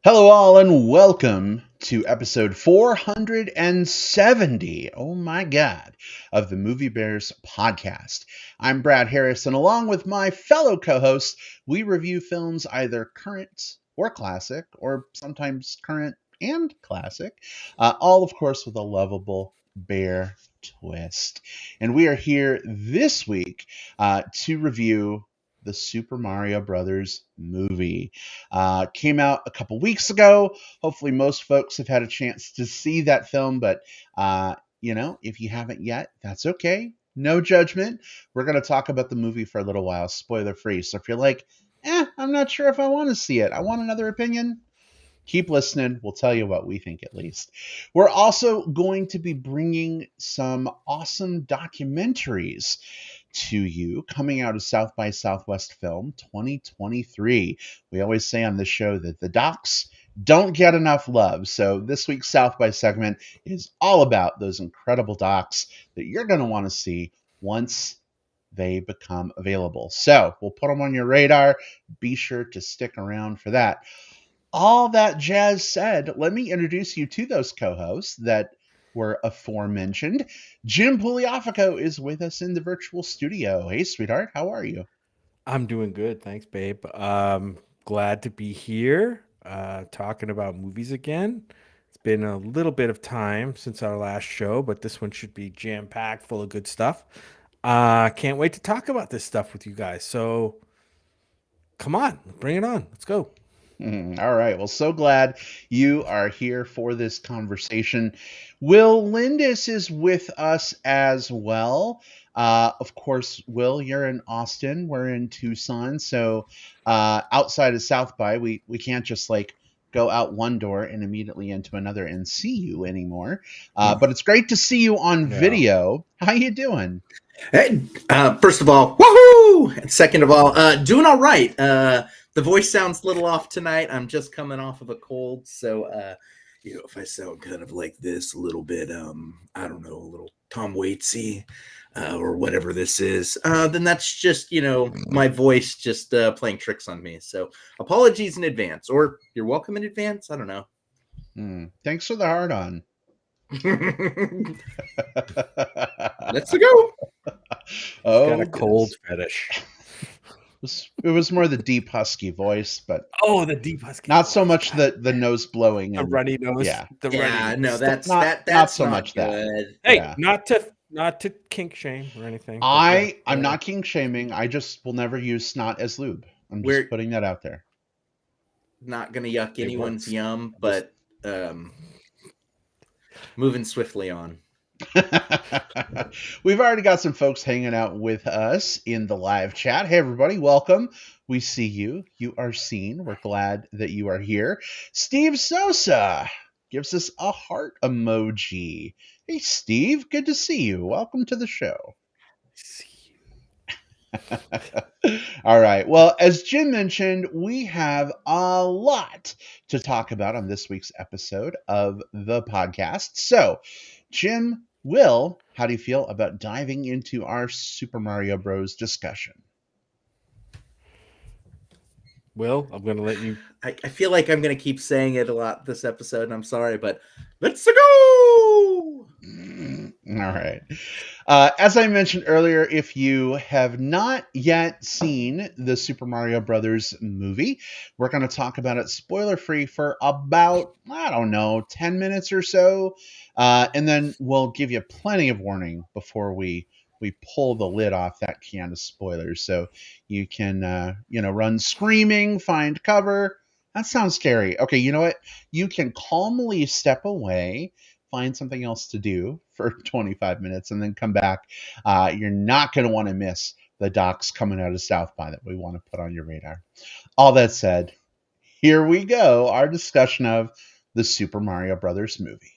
Hello, all, and welcome to episode 470, oh my God, of the Movie Bears podcast. I'm Brad Harris, and along with my fellow co hosts, we review films either current or classic, or sometimes current and classic, all, of course, with a lovable bear twist. And we are here this week to review the Super Mario Brothers movie. Came out a couple weeks ago. Hopefully, most folks have had a chance to see that film, but if you haven't yet, that's okay. No judgment. We're going to talk about the movie for a little while, spoiler free. So if you're like, I'm not sure if I want to see it, I want another opinion, keep listening. We'll tell you what we think at least. We're also going to be bringing some awesome documentaries to you coming out of South by Southwest Film 2023. We always say on this show that the docs don't get enough love. So this week's South by segment is all about those incredible docs that you're going to want to see once they become available. So we'll put them on your radar. Be sure to stick around for that. All that jazz said, let me introduce you to those co-hosts that were aforementioned. Jim Pugliafico is with us in the virtual studio. Hey, sweetheart, how are you? I'm doing good. Thanks, babe. Glad to be here talking about movies again. It's been a little bit of time since our last show, but this one should be jam-packed full of good stuff. Can't wait to talk about this stuff with you guys. So come on, bring it on. Let's go. All right. Well, so glad you are here for this conversation. Will Lindis is with us as well. Of course, Will, you're in Austin. We're in Tucson. So outside of South by, we can't just like go out one door and immediately into another and see you anymore. But it's great to see you on video. How you doing? Hey, first of all, woohoo! And second of all, doing all right. The voice sounds a little off tonight. I'm just coming off of a cold, so if I sound kind of like this, a little bit, I don't know, a little Tom Waitsy, or whatever this is, then that's just my voice just playing tricks on me. So apologies in advance, or you're welcome in advance. I don't know. Thanks for the hard on. Let's go. Oh, got a cold fetish. It was more the deep husky voice, but the deep husky. Not so much the nose blowing and the runny nose. Yeah, runny nose. That's not so much good. that. Hey, not to kink shame or anything. I'm not kink shaming. I just will never use snot as lube. I'm just putting that out there. Not gonna yuck anyone's yum, but moving swiftly on. We've already got some folks hanging out with us in the live chat. Hey, everybody, welcome. We see you. You are seen. We're glad that you are here. Steve Sosa gives us a heart emoji. Hey, Steve, good to see you. Welcome to the show. All right. Well, as Jim mentioned, we have a lot to talk about on this week's episode of the podcast. So, Jim, Will, how do you feel about diving into our Super Mario Bros. Discussion? Will, I'm going to let you. I feel like I'm going to keep saying it a lot this episode, and I'm sorry, but let's go! All right. As I mentioned earlier, if you have not yet seen the Super Mario Brothers movie, we're going to talk about it spoiler-free for about, 10 minutes or so. And then we'll give you plenty of warning before we pull the lid off that can of spoilers. So you can, run screaming, find cover. That sounds scary. Okay, you know what? You can calmly step away, find something else to do for 25 minutes, and then come back. You're not going to want to miss the docs coming out of South by that we want to put on your radar. All that said, here we go. Our discussion of the Super Mario Brothers movie.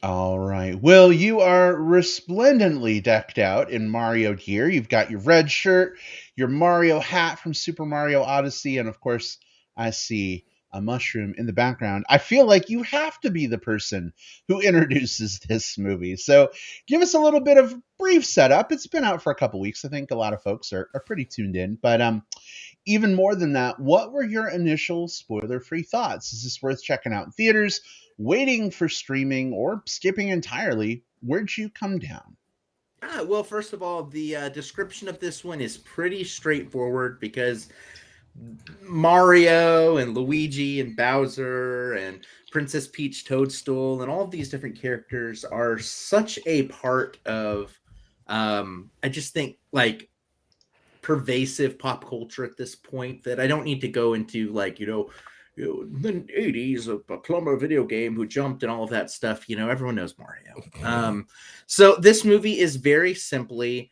All right. Will, you are resplendently decked out in Mario gear. You've got your red shirt, your Mario hat from Super Mario Odyssey, and of course, I see a mushroom in the background. I feel like you have to be the person who introduces this movie. So give us a little bit of brief setup. It's been out for a couple weeks. I think a lot of folks are pretty tuned in. But even more than that, what were your initial spoiler-free thoughts? Is this worth checking out in theaters, waiting for streaming, or skipping entirely? Where'd you come down? Well, first of all, the description of this one is pretty straightforward because Mario and Luigi and Bowser and Princess Peach Toadstool and all of these different characters are such a part of, I just think, like, pervasive pop culture at this point that I don't need to go into, like, in the 80s, a plumber video game who jumped and all of that stuff. Everyone knows Mario. So this movie is very simply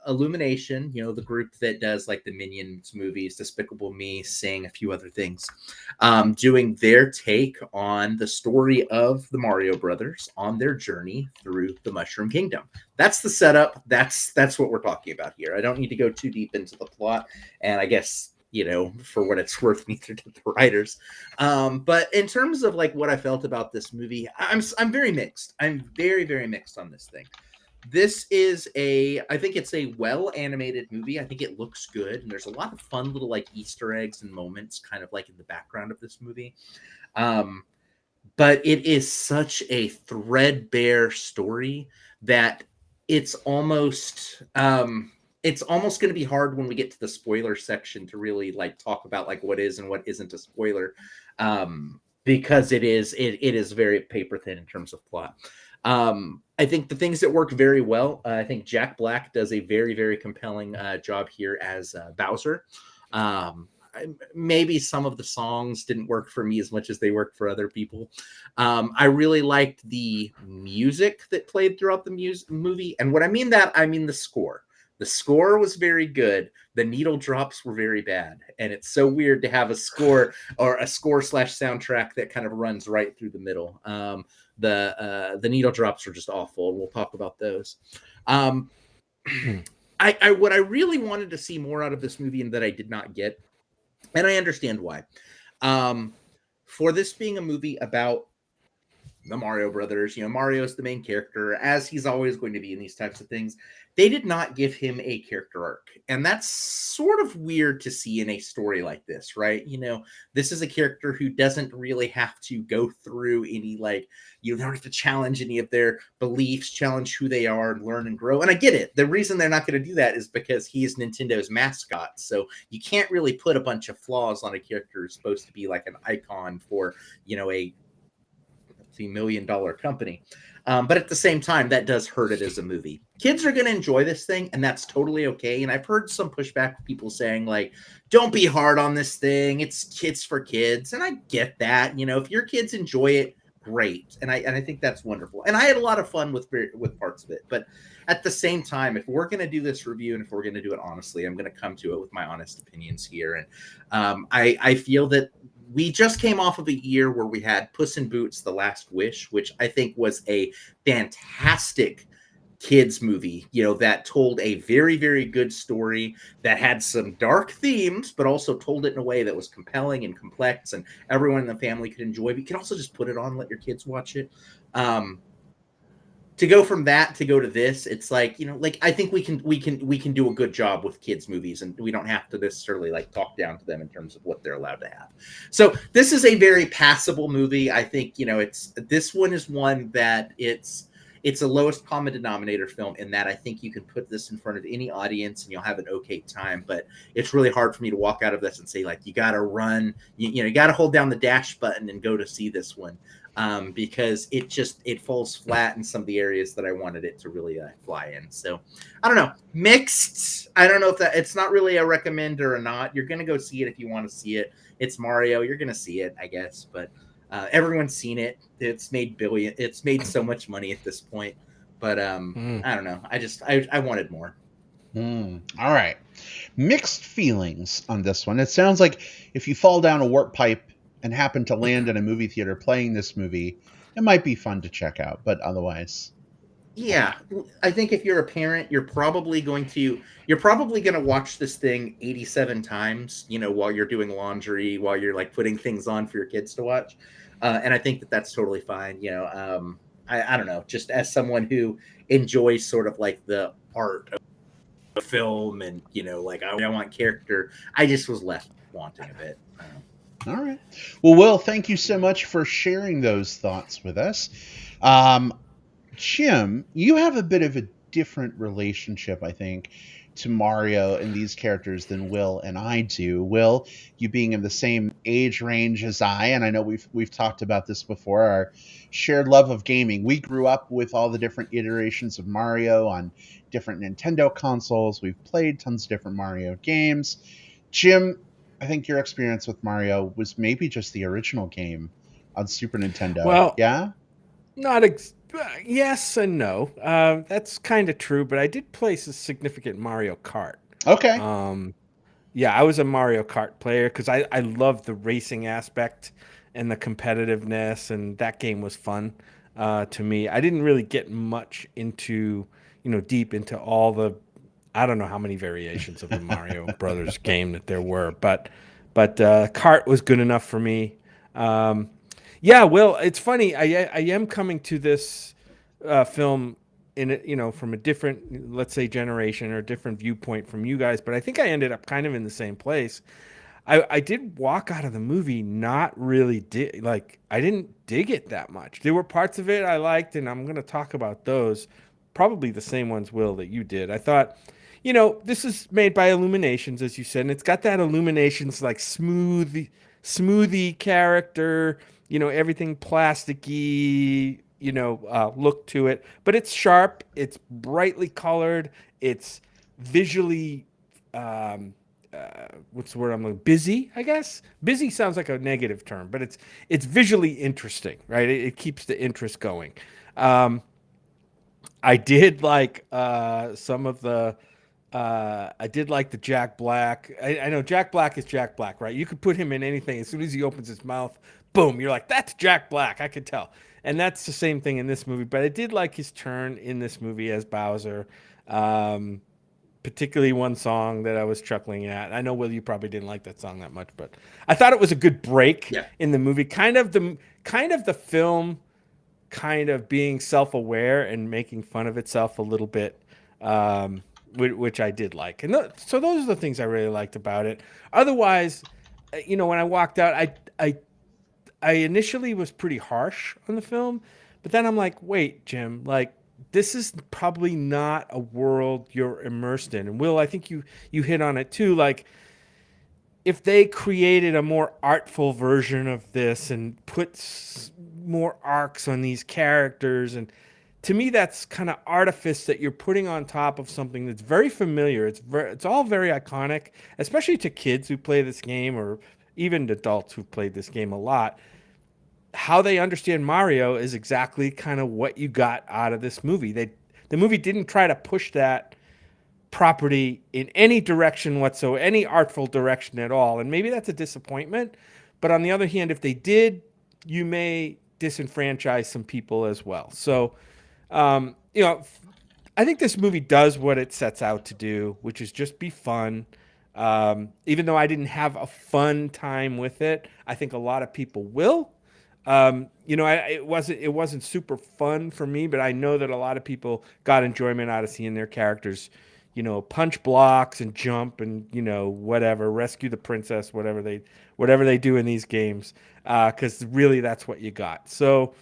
Illumination, the group that does like the Minions movies, Despicable Me, Sing, a few other things, doing their take on the story of the Mario Brothers on their journey through the Mushroom Kingdom. That's the setup. That's what we're talking about here. I don't need to go too deep into the plot, and I guess, for what it's worth, neither did the writers. But in terms of like what I felt about this movie, I'm very mixed. I'm very, very mixed on this thing. This is I think it's a well animated movie. I think it looks good, and there's a lot of fun little like Easter eggs and moments kind of like in the background of this movie. But it is such a threadbare story that it's almost going to be hard when we get to the spoiler section to really like talk about like what is and what isn't a spoiler, because it is very paper thin in terms of plot. I think the things that work very well, I think Jack Black does a very, very compelling job here as Bowser. Maybe some of the songs didn't work for me as much as they worked for other people. I really liked the music that played throughout the movie. And what I mean the score. The score was very good. The needle drops were very bad. And it's so weird to have a score or a score/soundtrack that kind of runs right through the middle. The needle drops were just awful. We'll talk about those. What I really wanted to see more out of this movie and that I did not get, and I understand why. For this being a movie about the Mario Brothers, Mario is the main character, as he's always going to be in these types of things. They did not give him a character arc. And that's sort of weird to see in a story like this, right? This is a character who doesn't really have to go through any, like, you don't have to challenge any of their beliefs, challenge who they are, and learn and grow. And I get it. The reason they're not going to do that is because he is Nintendo's mascot. So you can't really put a bunch of flaws on a character who's supposed to be like an icon for, a $1 million company. But at the same time, that does hurt it as a movie. Kids are going to enjoy this thing, and that's totally okay. And I've heard some pushback from people saying, like, don't be hard on this thing. It's for kids. And I get that. If your kids enjoy it, great. And I think that's wonderful. And I had a lot of fun with parts of it. But at the same time, if we're going to do this review and if we're going to do it honestly, I'm going to come to it with my honest opinions here. And I feel that we just came off of a year where we had Puss in Boots: The Last Wish, which I think was a fantastic kids movie, that told a very, very good story that had some dark themes, but also told it in a way that was compelling and complex and everyone in the family could enjoy. But you can also just put it on, let your kids watch it. To go from that to go to this, it's like, I think we can do a good job with kids movies, and we don't have to necessarily like talk down to them in terms of what they're allowed to have. So this is a very passable movie. I think, this one is one that it's a lowest common denominator film in that I think you can put this in front of any audience and you'll have an okay time. But it's really hard for me to walk out of this and say, like, you got to run, you got to hold down the dash button and go to see this one. Because it falls flat in some of the areas that I wanted it to really fly in. So I don't know, mixed. I don't know if it's not really a recommend or not. You're going to go see it if you want to see it. It's Mario. You're going to see it, I guess. But everyone's seen it. It's made so much money at this point. But I don't know. I wanted more. All right. Mixed feelings on this one. It sounds like if you fall down a warp pipe and happen to land in a movie theater playing this movie, it might be fun to check out, but otherwise. Yeah, I think if you're a parent, you're probably going to watch this thing 87 times, while you're doing laundry, while you're like putting things on for your kids to watch. And I think that that's totally fine. I don't know, just as someone who enjoys sort of like the art of film and, like I want character, I just was left wanting a bit. All right. Well, Will, thank you so much for sharing those thoughts with us. Um, Jim, you have a bit of a different relationship, I think, to Mario and these characters than Will and I do. Will, you being in the same age range as I, and I know we've talked about this before, our shared love of gaming. We grew up with all the different iterations of Mario on different Nintendo consoles. We've played tons of different Mario games. Jim, I think your experience with Mario was maybe just the original game on Super Nintendo. Well, Yeah? not yes and no. That's kind of true, but I did play a significant Mario Kart. Okay. Yeah, I was a Mario Kart player because I love the racing aspect and the competitiveness, and that game was fun to me. I didn't really get much into, deep into all the, I don't know how many variations of the Mario Brothers game that there were, but Kart was good enough for me. Yeah, well, it's funny. I am coming to this film in from a different, let's say, generation or a different viewpoint from you guys, but I think I ended up kind of in the same place. I did walk out of the movie not really I didn't dig it that much. There were parts of it I liked, and I'm going to talk about those, probably the same ones, Will, that you did. I thought, this is made by Illuminations, as you said, and it's got that Illuminations like smoothie character, everything plasticky, look to it. But it's sharp, it's brightly colored, it's visually, what's the word I'm looking? Busy, I guess. Busy sounds like a negative term, but it's visually interesting, right? It keeps the interest going. I did like some of the. I did like the Jack Black. I know Jack Black is Jack Black, right? You could put him in anything. As soon as he opens his mouth, boom, you're like, that's Jack Black. I could tell. And that's the same thing in this movie. But I did like his turn in this movie as Bowser. Particularly one song that I was chuckling at. I know, Will, you probably didn't like that song that much, but I thought it was a good break in the movie. Kind of the film kind of being self-aware and making fun of itself a little bit, which I did like. And so those are the things I really liked about it. Otherwise, when I walked out, I initially was pretty harsh on the film, but then I'm like, wait, Jim, like, this is probably not a world you're immersed in. And Will, I think you hit on it too. Like, if they created a more artful version of this and put more arcs on these characters, and to me that's kind of artifice that you're putting on top of something that's very familiar. It's all very iconic, especially to kids who play this game, or even adults who've played this game a lot. How they understand Mario is exactly kind of what you got out of this movie. The movie didn't try to push that property in any direction whatsoever, any artful direction at all. And maybe that's a disappointment. But on the other hand, if they did, you may disenfranchise some people as well. So, I think this movie does what it sets out to do, which is just be fun. Even though I didn't have a fun time with it, I think a lot of people will. It wasn't super fun for me, but I know that a lot of people got enjoyment out of seeing their characters, punch blocks and jump and whatever, rescue the princess, whatever they do in these games, because really that's what you got. So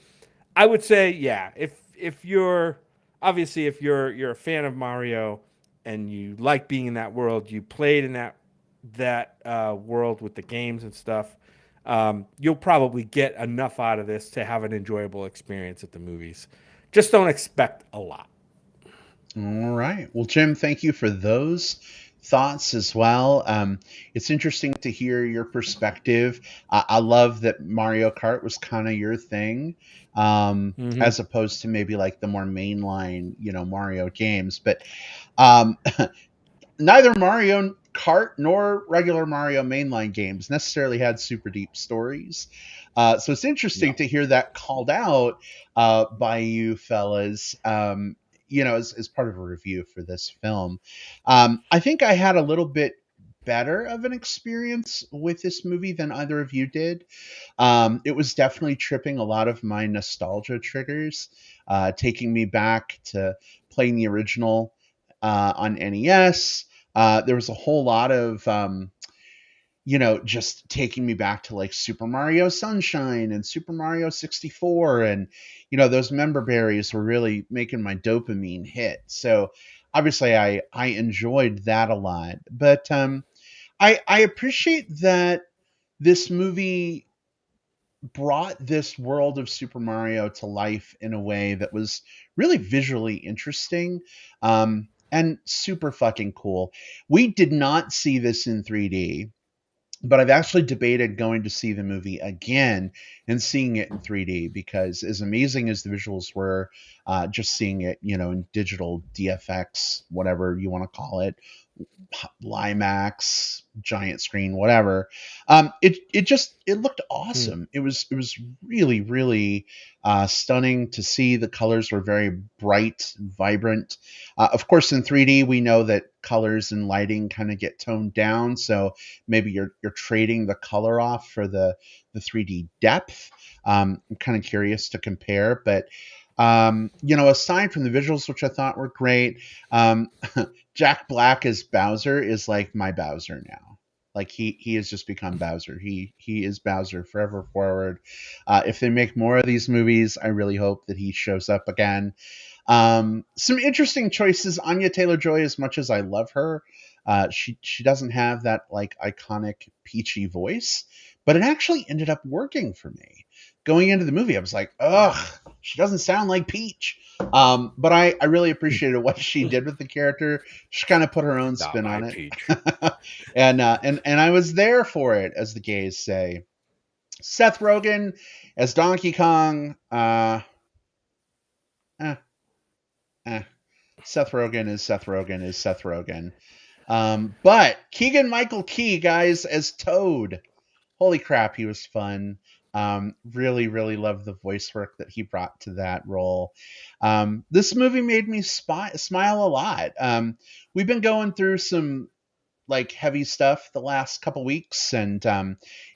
I would say, yeah, if you're a fan of Mario and you like being in that world, you played in that world with the games and stuff. You'll probably get enough out of this to have an enjoyable experience at the movies. Just don't expect a lot. All right. Well, Jim, thank you for those thoughts as well. It's interesting to hear your perspective. I love that Mario Kart was kind of your thing, as opposed to maybe like the more mainline, Mario games. But neither Mario Kart nor regular Mario mainline games necessarily had super deep stories. So it's interesting to hear that called out by you fellas, as part of a review for this film. I think I had a little bit better of an experience with this movie than either of you did. It was definitely tripping a lot of my nostalgia triggers. taking me back to playing the original on NES. There was a whole lot of just taking me back to like Super Mario Sunshine and Super Mario 64. And, those member berries were really making my dopamine hit. So obviously I enjoyed that a lot. But I appreciate that this movie brought this world of Super Mario to life in a way that was really visually interesting and super fucking cool. We did not see this in 3D, but I've actually debated going to see the movie again and seeing it in 3D because, as amazing as the visuals were, just seeing it, in digital DFX, whatever you want to call it, Limax, giant screen, whatever. It looked awesome. It was really, really stunning to see. The colors were very bright, vibrant. Of course, in 3D, we know that colors and lighting kind of get toned down. So maybe you're trading the color off for the 3D depth. I'm kind of curious to compare, but aside from the visuals, which I thought were great, Jack Black as Bowser is like my Bowser now. Like he has just become Bowser. He is Bowser forever forward. If they make more of these movies, I really hope that he shows up again. Some interesting choices. Anya Taylor-Joy, as much as I love her, she doesn't have that like iconic peachy voice, but it actually ended up working for me. Going into the movie, I was like, ugh, she doesn't sound like Peach. But I really appreciated what she did with the character. She kind of put her own spin on it. Peach. and I was there for it, as the gays say. Seth Rogen as Donkey Kong. Seth Rogen is Seth Rogen is Seth Rogen. But Keegan-Michael Key, guys, as Toad. Holy crap, he was fun. Really, really loved the voice work that he brought to that role. This movie made me smile a lot. We've been going through some like heavy stuff the last couple weeks, and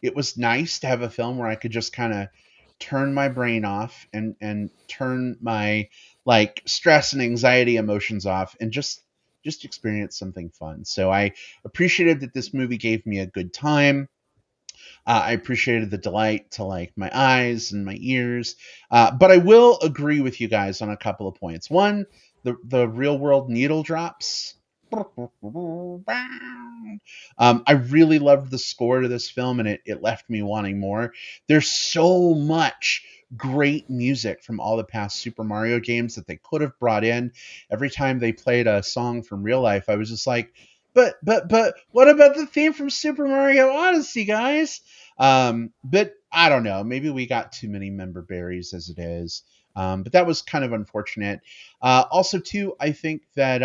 it was nice to have a film where I could just kind of turn my brain off and turn my like stress and anxiety emotions off and just experience something fun. So I appreciated that this movie gave me a good time. I appreciated the delight to like my eyes and my ears. But I will agree with you guys on a couple of points. One, the real world needle drops. I really loved the score to this film, and it left me wanting more. There's so much great music from all the past Super Mario games that they could have brought in. Every time they played a song from real life, I was just like, but what about the theme from Super Mario Odyssey, guys? But I don't know. Maybe we got too many member berries as it is. But that was kind of unfortunate. Also, too, I think that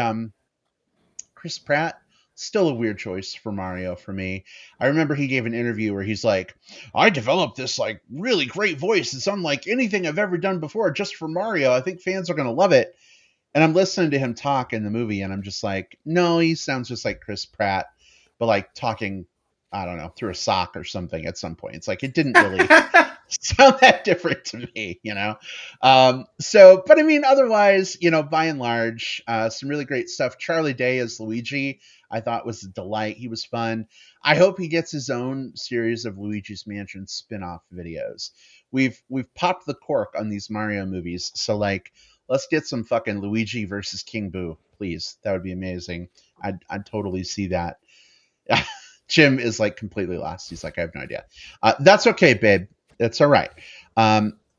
Chris Pratt, still a weird choice for Mario for me. I remember he gave an interview where he's like, I developed this like really great voice. It's unlike anything I've ever done before just for Mario. I think fans are going to love it. And I'm listening to him talk in the movie, and I'm just like, no, he sounds just like Chris Pratt, but like talking, I don't know, through a sock or something at some point. It's like it didn't really sound that different to me, but I mean, otherwise, by and large, some really great stuff. Charlie Day as Luigi, I thought was a delight. He was fun. I hope he gets his own series of Luigi's Mansion spin-off videos. We've popped the cork on these Mario movies, so like, let's get some fucking Luigi versus King Boo, please. That would be amazing. I'd totally see that. Jim is like completely lost. He's like, I have no idea. That's okay, babe. It's all right.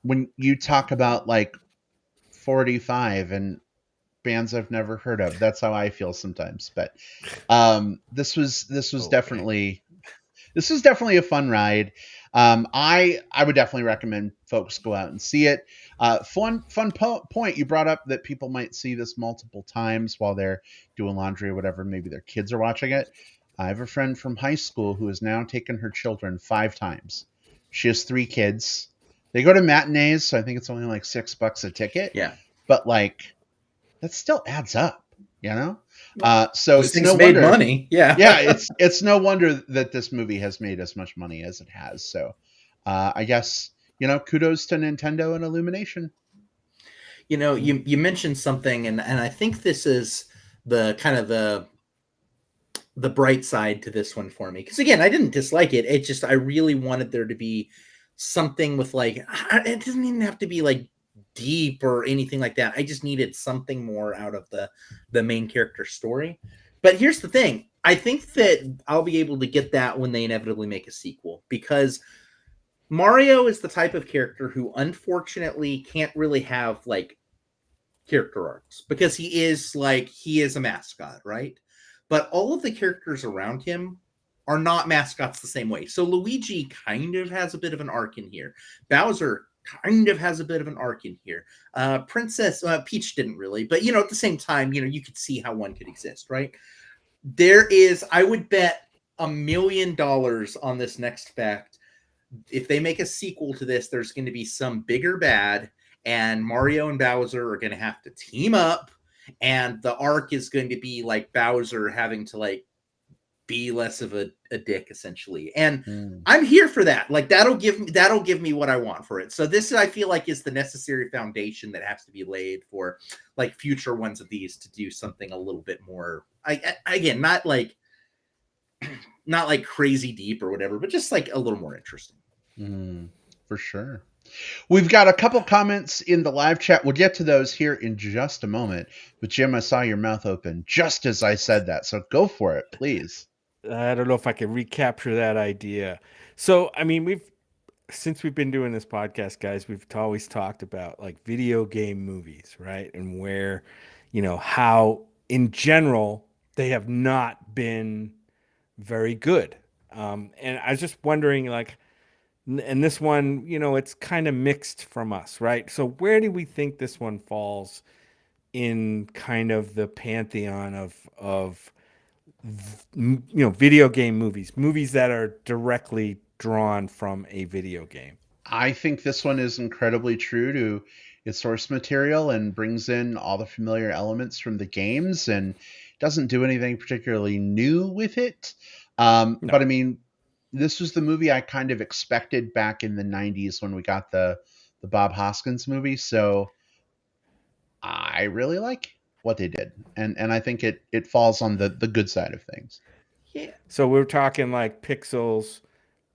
When you talk about like 45 and bands I've never heard of, that's how I feel sometimes. But this was definitely a fun ride. I would definitely recommend folks go out and see it. Fun point you brought up that people might see this multiple times while they're doing laundry or whatever. Maybe their kids are watching it. I have a friend from high school who has now taken her children 5 times. She has 3 kids. They go to matinees, so I think it's only like $6 a ticket. Yeah. But like, that still adds up, So Those it's things no made wonder. money. Yeah. Yeah, it's no wonder that this movie has made as much money as it has. So I guess, kudos to Nintendo and Illumination. You mentioned something, and I think this is the kind of the bright side to this one for me. Because again, I didn't dislike it. It just I really wanted there to be something with like it doesn't even have to be like deep or anything like that. I just needed something more out of the main character story. But here's the thing. I think that I'll be able to get that when they inevitably make a sequel, because Mario is the type of character who unfortunately can't really have like character arcs, because he is a mascot, right? But all of the characters around him are not mascots the same way. So Luigi kind of has a bit of an arc in here. Bowser kind of has a bit of an arc in here. Princess Peach didn't really, but at the same time, you could see how one could exist, right? I would bet $1,000,000 on this next fact. If they make a sequel to this, there's going to be some bigger bad, and Mario and Bowser are going to have to team up, and the arc is going to be like Bowser having to like be less of a dick, essentially. And I'm here for that. Like that'll give me what I want for it. So this, I feel like, is the necessary foundation that has to be laid for like future ones of these to do something a little bit more. Again, not like crazy deep or whatever, but just like a little more interesting. For sure. We've got a couple comments in the live chat. We'll get to those here in just a moment. But Jim, I saw your mouth open just as I said that. So go for it, please. I don't know if I can recapture that idea. So, I mean, since we've been doing this podcast, guys, we've always talked about like video game movies, right? And where, how in general they have not been very good. And I was just wondering, like, and this one, it's kind of mixed from us, right? So where do we think this one falls in kind of the pantheon of video game movies that are directly drawn from a video game? I think this one is incredibly true to its source material and brings in all the familiar elements from the games and doesn't do anything particularly new with it. No. But I mean, this was the movie I kind of expected back in the 90s when we got the Bob Hoskins movie. So I really like what they did. And I think it falls on the good side of things. Yeah. So we're talking like Pixels,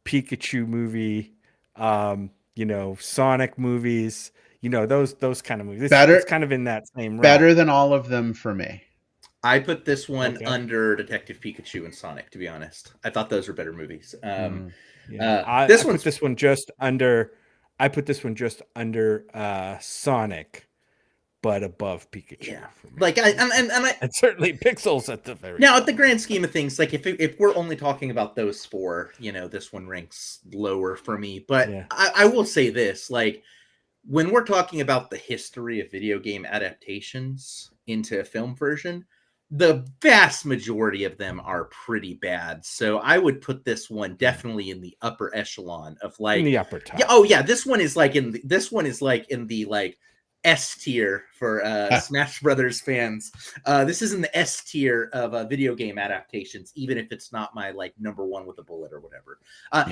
Pikachu movie, Sonic movies, those kind of movies. It's kind of in that same realm. Better than all of them for me. I put this one under Detective Pikachu and Sonic, to be honest. I thought those were better movies. I put this one just under Sonic, but above Pikachu. Yeah, like and certainly Pixels at the very now. At the grand scheme of things, like if we're only talking about those four, this one ranks lower for me. But yeah. I will say this, like when we're talking about the history of video game adaptations into a film version, the vast majority of them are pretty bad. So I would put this one definitely in the upper echelon of like in the upper top. Yeah, oh yeah, this one is like in the like S tier for Smash Brothers fans. This is in the S tier of video game adaptations, even if it's not my like number one with a bullet or whatever.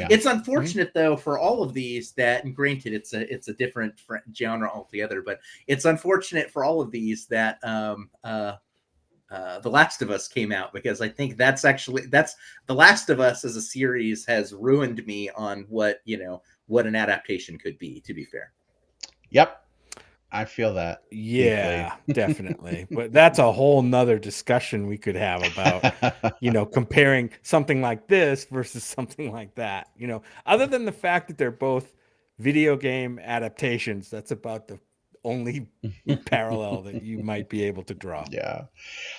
It's unfortunate though for all of these that, and granted it's a different genre altogether, but it's unfortunate for all of these that The Last of Us came out, because I think that's The Last of Us as a series has ruined me on what an adaptation could be, to be fair. Yep. I feel that. Yeah, definitely. But that's a whole nother discussion we could have about, comparing something like this versus something like that. Other than the fact that they're both video game adaptations, that's about the only parallel that you might be able to draw. Yeah.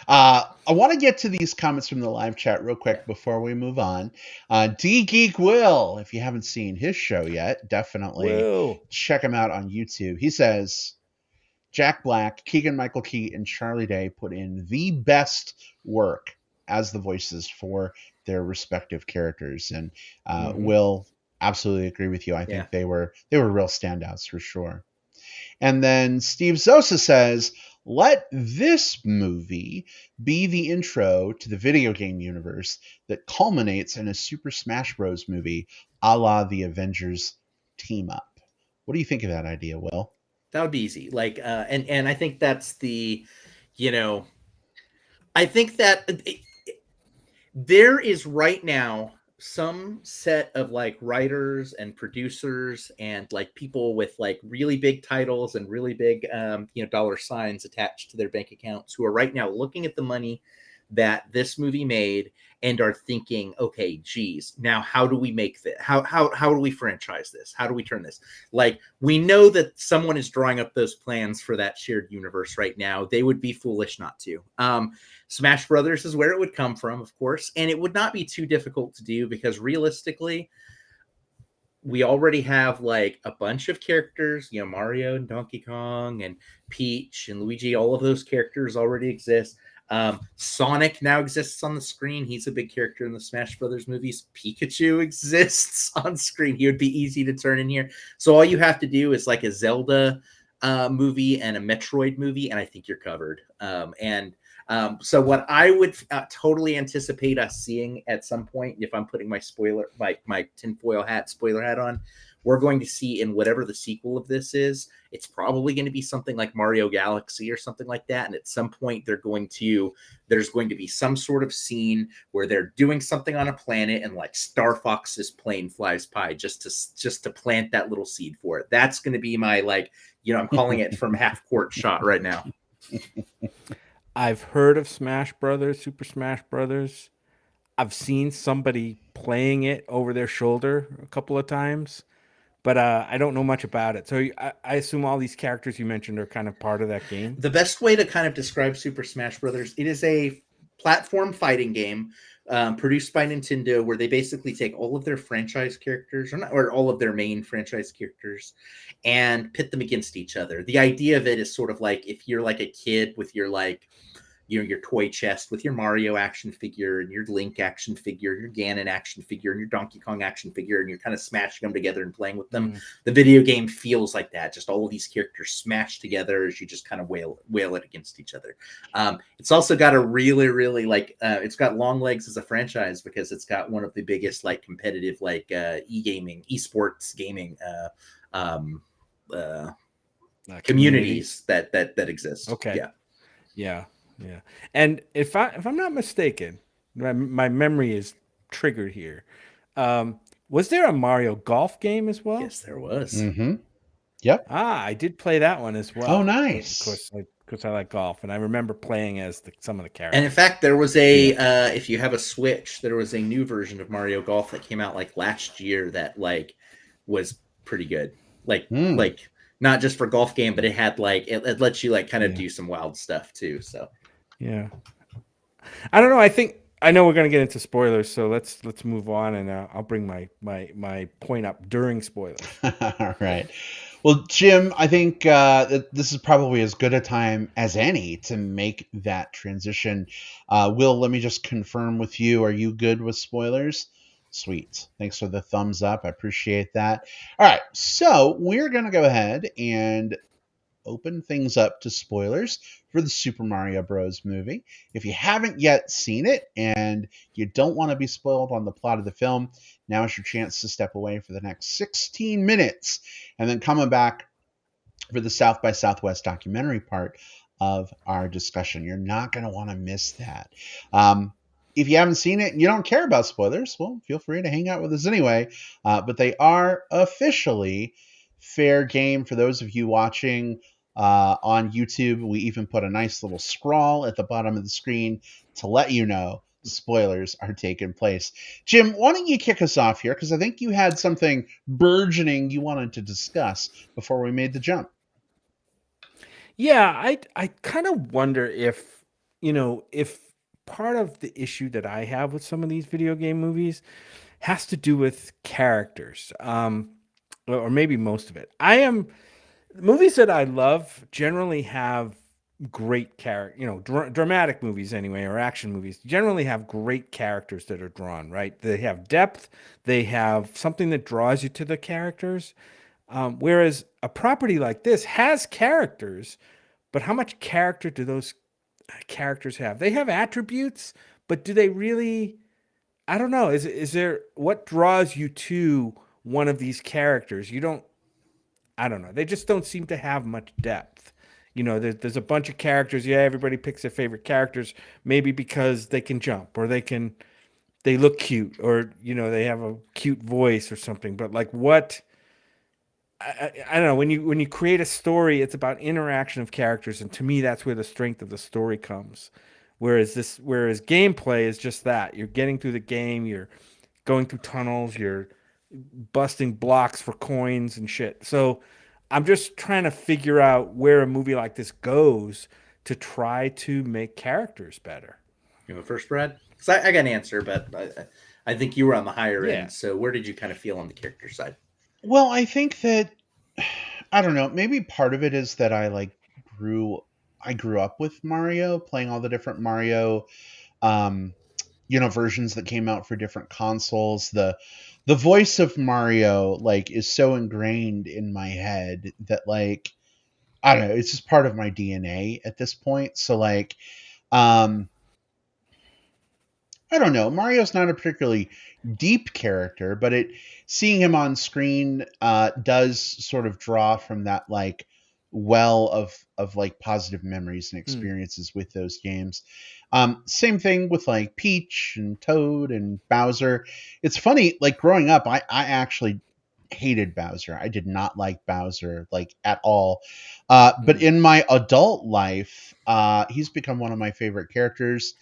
I want to get to these comments from the live chat real quick before we move on. D Geek Will, if you haven't seen his show yet, definitely check him out on YouTube. He says, Jack Black, Keegan-Michael Key, and Charlie Day put in the best work as the voices for their respective characters. And Will absolutely agree with you. I think they were real standouts for sure. And then Steve Zosa says, let this movie be the intro to the video game universe that culminates in a Super Smash Bros. Movie a la the Avengers Team Up. What do you think of that idea, Will? That would be easy. Like, and I think that's the, you know, I think that there is right now some set of like writers and producers and like people with like really big titles and really big dollar signs attached to their bank accounts who are right now looking at the money that this movie made and are thinking, okay, geez, now how do we make this? How do we franchise this? How do we turn this? Like, we know that someone is drawing up those plans for that shared universe right now. They would be foolish not to. Smash Brothers is where it would come from, of course, and it would not be too difficult to do because realistically, we already have like a bunch of characters, Mario and Donkey Kong and Peach and Luigi. All of those characters already exist. Sonic now exists on the screen. He's a big character in the Smash Brothers movies. Pikachu exists on screen. He would be easy to turn in here. So all you have to do is like a Zelda movie and a Metroid movie, and I think you're covered. So what I would totally anticipate us seeing at some point, if I'm putting my my tinfoil spoiler hat on, we're going to see in whatever the sequel of this is, it's probably going to be something like Mario Galaxy or something like that. And at some point there's going to be some sort of scene where they're doing something on a planet and like Star Fox's plane flies by just to plant that little seed for it. That's going to be my I'm calling it from half court shot right now. I've heard of Smash Brothers, Super Smash Brothers. I've seen somebody playing it over their shoulder a couple of times, but I don't know much about it. So I assume all these characters you mentioned are kind of part of that game. The best way to kind of describe Super Smash Brothers, it is a platform fighting game produced by Nintendo, where they basically take all of their franchise characters, or all of their main franchise characters, and pit them against each other. The idea of it is sort of like if you're like a kid with your your toy chest with your Mario action figure and your Link action figure, your Ganon action figure, and your Donkey Kong action figure, and you're kind of smashing them together and playing with them. The video game feels like that, just all of these characters smashed together as you just kind of wail it against each other. It's also got a really, really it's got long legs as a franchise because it's got one of the biggest competitive esports gaming communities that exist. Okay. Yeah. And if I'm not mistaken, my memory is triggered here. Was there a Mario Golf game as well? Yes, there was. Mm-hmm. Yep. I did play that one as well. Oh, nice. Of course, I like golf, and I remember playing as some of the characters. And in fact, there was if you have a Switch, there was a new version of Mario Golf that came out last year that was pretty good. Not just for golf game, but it had it lets you kind of do some wild stuff too. So. Yeah, I don't know. I know we're going to get into spoilers, so let's move on, and I'll bring my point up during spoilers. All right. Well, Jim, I think that this is probably as good a time as any to make that transition. Will, let me just confirm with you. Are you good with spoilers? Sweet. Thanks for the thumbs up. I appreciate that. All right. So we're going to go ahead and open things up to spoilers for the Super Mario Bros. Movie. If you haven't yet seen it and you don't want to be spoiled on the plot of the film, now is your chance to step away for the next 16 minutes and then coming back for the South by Southwest documentary part of our discussion. You're not going to want to miss that. If you haven't seen it and you don't care about spoilers, well, feel free to hang out with us anyway. But they are officially fair game for those of you watching on YouTube. We even put a nice little scroll at the bottom of the screen to let you know spoilers are taking place. Jim, why don't you kick us off here? Because I think you had something burgeoning you wanted to discuss before we made the jump. Yeah, I kind of wonder if part of the issue that I have with some of these video game movies has to do with characters, or maybe most of it. Movies that I love generally have great character, dramatic movies anyway, or action movies generally have great characters that are drawn, right? They have depth, they have something that draws you to the characters. Whereas a property like this has characters, but how much character do those characters have? They have attributes, but do they really? I don't know. Is there what draws you to one of these characters? You don't. I don't know. They just don't seem to have much depth. You know, there's a bunch of characters. Yeah, everybody picks their favorite characters, maybe because they can jump or they look cute or, you know, they have a cute voice or something. But like what I don't know, when you create a story, it's about interaction of characters, and to me that's where the strength of the story comes. Whereas gameplay is just that. You're getting through the game, you're going through tunnels, you're busting blocks for coins and shit. So I'm just trying to figure out where a movie like this goes to try to make characters better. You know, first, Brad? Because I got an answer, but I think you were on the higher Yeah. end. So where did you kind of feel on the character side? Well, I think that I don't know, maybe part of it is that I grew up with Mario, playing all the different Mario um versions that came out for different consoles. The voice of Mario like is so ingrained in my head that like I don't know, it's just part of my DNA at this point. So like um I don't know. Mario's not a particularly deep character, but seeing him on screen does sort of draw from that like well of like positive memories and experiences with those games. Same thing with like Peach and Toad and Bowser. It's funny, like growing up, I actually hated Bowser. I did not like Bowser like at all. But in my adult life, he's become one of my favorite characters.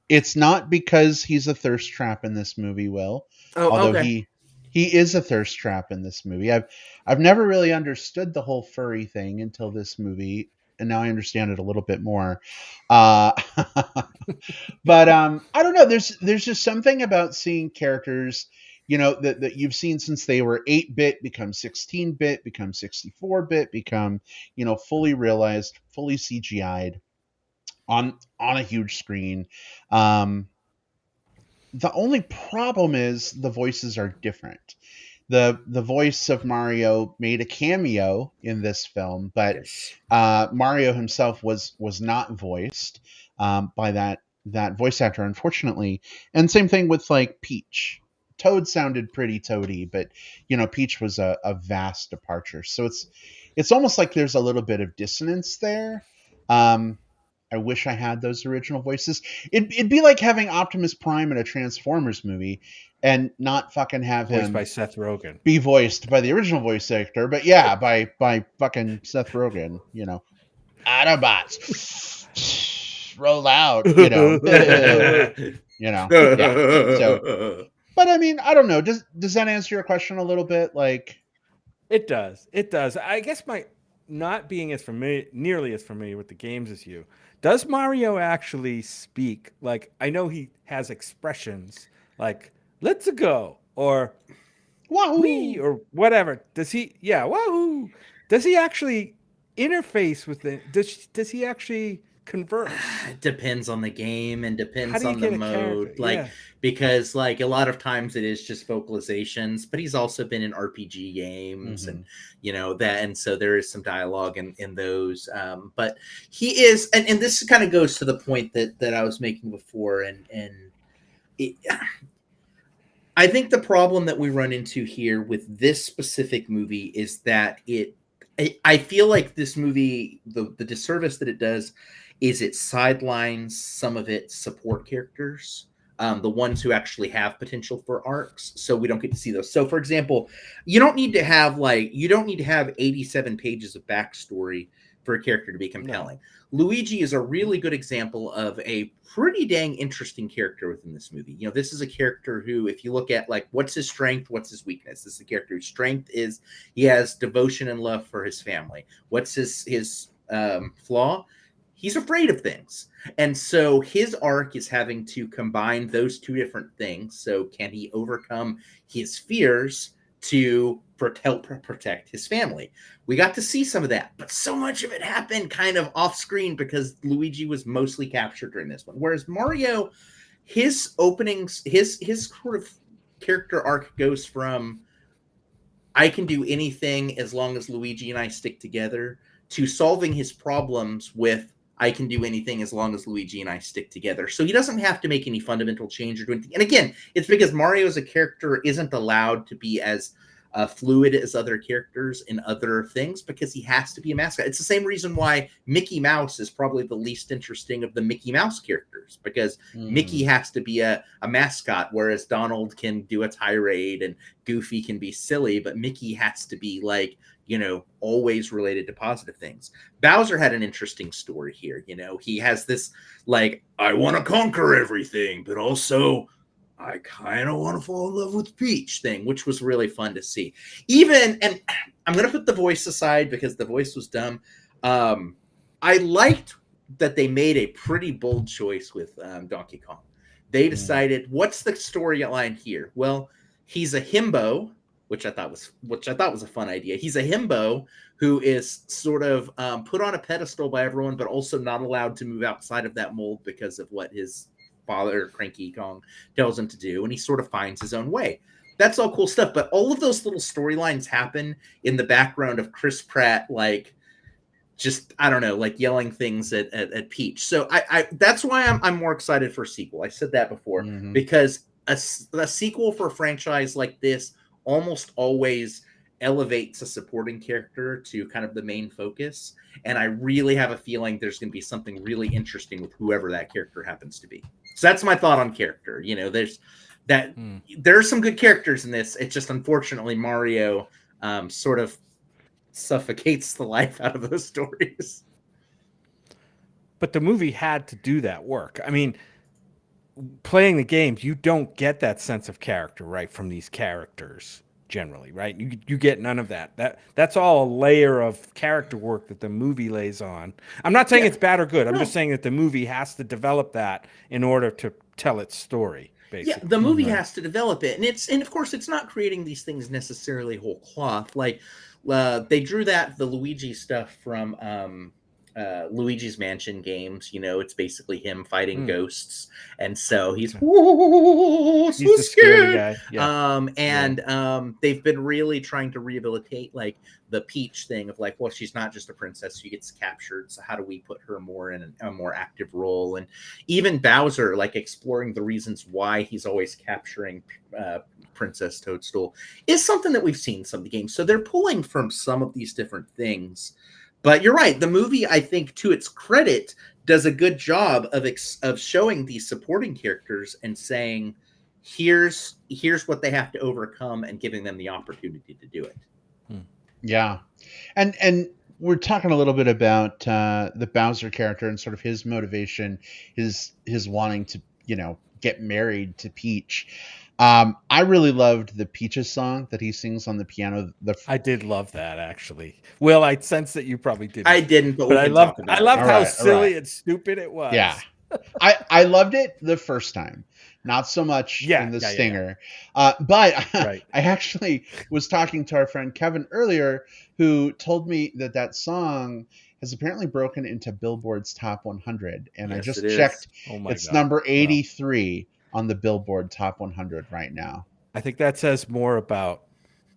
It's not because he's a thirst trap in this movie, Will. Oh, Although okay. he is a thirst trap in this movie. I've never really understood the whole furry thing until this movie, and now I understand it a little bit more. Uh, but I don't know. There's just something about seeing characters, that you've seen since they were 8-bit become 16-bit, become 64-bit, become fully realized, fully CGI'd on a huge screen. Um, the only problem is the voices are different. The voice of Mario made a cameo in this film, but Yes. Mario himself was not voiced by that voice actor, unfortunately. And same thing with like Peach. Toad sounded pretty toady, but Peach was a vast departure. So it's almost like there's a little bit of dissonance there. I wish I had those original voices. It'd be like having Optimus Prime in a Transformers movie and not fucking have Voiced by him Seth Rogen. be voiced by the original voice actor, but yeah, by fucking Seth Rogen, Autobots roll out, yeah. So, but I mean, I don't know. Does that answer your question a little bit? Like, It does. It does. I guess my not being nearly as familiar with the games as you. Does Mario actually speak? Like, I know he has expressions like "Let's go" or "We" wahoo! or whatever. Does he? Yeah, wahoo! Does he actually interface with it? Does he actually converse? It depends on the game and How depends do you on the get a character? mode. Yeah. Because like a lot of times it is just vocalizations, but he's also been in RPG games and that, and so there is some dialogue in those. But he is, and this kind of goes to the point that I was making before, and it, I think the problem that we run into here with this specific movie is that I feel like this movie, the disservice that it does is it sidelines some of its support characters, the ones who actually have potential for arcs. So we don't get to see those. So for example, you don't need to have 87 pages of backstory for a character to be compelling. No. Luigi is a really good example of a pretty dang interesting character within this movie. This is a character who, if you look at like what's his strength, what's his weakness, this is a character whose strength is he has devotion and love for his family. What's his flaw? He's afraid of things. And so his arc is having to combine those two different things. So can he overcome his fears to help protect his family? We got to see some of that, but so much of it happened kind of off screen because Luigi was mostly captured during this one. Whereas Mario, his openings, his sort of character arc goes from I can do anything as long as Luigi and I stick together to solving his problems with I can do anything as long as Luigi and I stick together. So he doesn't have to make any fundamental change or do anything. And again, it's because Mario as a character isn't allowed to be as fluid as other characters in other things because he has to be a mascot. It's the same reason why Mickey Mouse is probably the least interesting of the Mickey Mouse characters, because Mickey has to be a mascot, whereas Donald can do a tirade and Goofy can be silly, but Mickey has to be like, you know, always related to positive things. Bowser had an interesting story here. You know, he has this like, I want to conquer everything, but also I kind of want to fall in love with Peach thing, which was really fun to see. Even, and I'm going to put the voice aside because the voice was dumb. I liked that they made a pretty bold choice with Donkey Kong. They decided, what's the storyline here? Well, he's a himbo, which I thought was a fun idea. He's a himbo who is sort of put on a pedestal by everyone, but also not allowed to move outside of that mold because of what his father, Cranky Kong, tells him to do, and he sort of finds his own way. That's all cool stuff, but all of those little storylines happen in the background of Chris Pratt, like, just, I don't know, like yelling things at Peach. So I that's why I'm more excited for a sequel. I said that before, because a sequel for a franchise like this almost always elevates a supporting character to kind of the main focus. And I really have a feeling there's going to be something really interesting with whoever that character happens to be. So that's my thought on character. You know, there's some good characters in this. It's just, unfortunately, Mario sort of suffocates the life out of those stories. But the movie had to do that work. I mean, playing the games, you don't get that sense of character, right, from these characters generally, right? You get none of that. That's all a layer of character work that the movie lays on. I'm not saying it's bad or good. I'm just saying that the movie has to develop that in order to tell its story, basically. Yeah, the movie has to develop it. And of course, it's not creating these things necessarily whole cloth. Like, they drew the Luigi stuff from Luigi's Mansion games. You know, it's basically him fighting ghosts, and so he's so the scary guy. Yeah. They've been really trying to rehabilitate like the Peach thing of like, well, she's not just a princess, she gets captured, so how do we put her more in a more active role? And even Bowser, like, exploring the reasons why he's always capturing Princess Toadstool is something that we've seen in some of the games. So they're pulling from some of these different things. But you're right. The movie, I think, to its credit, does a good job of showing these supporting characters and saying, here's what they have to overcome, and giving them the opportunity to do it. Yeah. And we're talking a little bit about the Bowser character and sort of his motivation, his wanting to, you know, get married to Peach. I really loved the Peaches song that he sings on the piano. I did love that, actually. Well, I sense that you probably didn't. I didn't, but I loved how silly and stupid it was. Yeah. I loved it the first time, not so much in the stinger. But I actually was talking to our friend Kevin earlier, who told me that song has apparently broken into Billboard's top 100. And I just checked. It's number 83 on the Billboard Top 100 right now. I think that says more about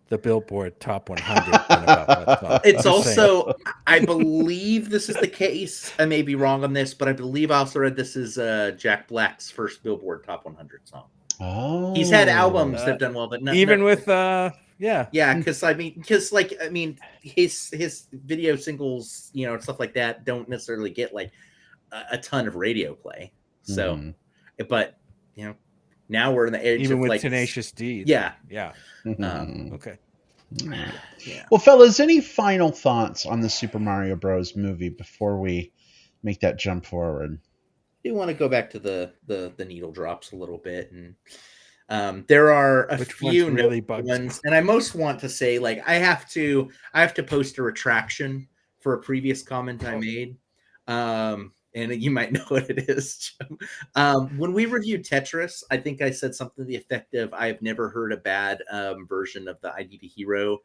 the Billboard Top 100 than about that song. It's also, I believe this is the case. I may be wrong on this, but I believe I also read this is Jack Black's first Billboard Top 100 song. Oh, he's had albums that have done well, but with because his video singles, you know, stuff like that, don't necessarily get like a ton of radio play. So, but you know, now we're in the age even of with like Tenacious D. Yeah. Okay. Yeah. Well, fellas, any final thoughts on the Super Mario Bros. Movie before we make that jump forward? I do want to go back to the needle drops a little bit, and there are a few really ones, and I most want to say, like, I have to post a retraction for a previous comment I made. And you might know what it is. When we reviewed Tetris, I think I said something to the effect of, I have never heard a bad version of the I Need a Hero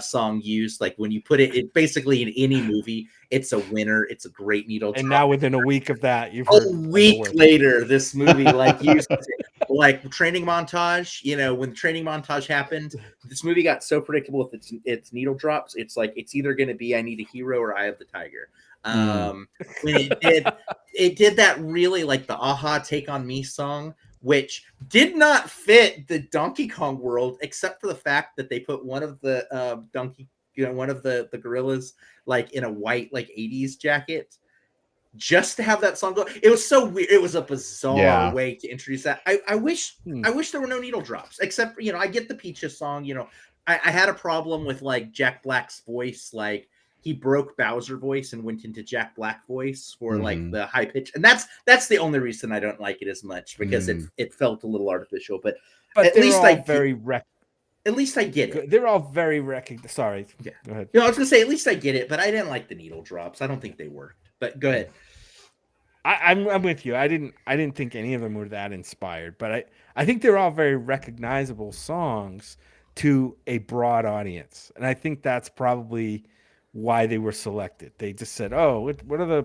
song used. Like, when you put it basically in any movie, it's a winner. It's a great needle drop. And now within a week of that, you've heard a week later, this movie like used like Training Montage. You know, when Training Montage happened, this movie got so predictable with its needle drops. It's like, it's either going to be I Need a Hero or Eye of the Tiger. When it did that, really, like the Aha Take on Me song which did not fit the Donkey Kong world, except for the fact that they put one of the one of the gorillas like in a white like 80s jacket just to have that song go. It was so weird. It was a bizarre way to introduce that. I wish there were no needle drops, except for, I get the Peaches song. I had a problem with like Jack Black's voice. Like, he broke Bowser voice and went into Jack Black voice for like the high pitch. And that's the only reason I don't like it as much, because it felt a little artificial, but at least I get it. They're all very recognized. Sorry. Yeah. Go ahead. I was going to say, at least I get it, but I didn't like the needle drops. I don't think they worked, but go ahead. I'm with you. I didn't think any of them were that inspired, but I think they're all very recognizable songs to a broad audience. And I think that's probably why they were selected. They just said, "Oh, what are the,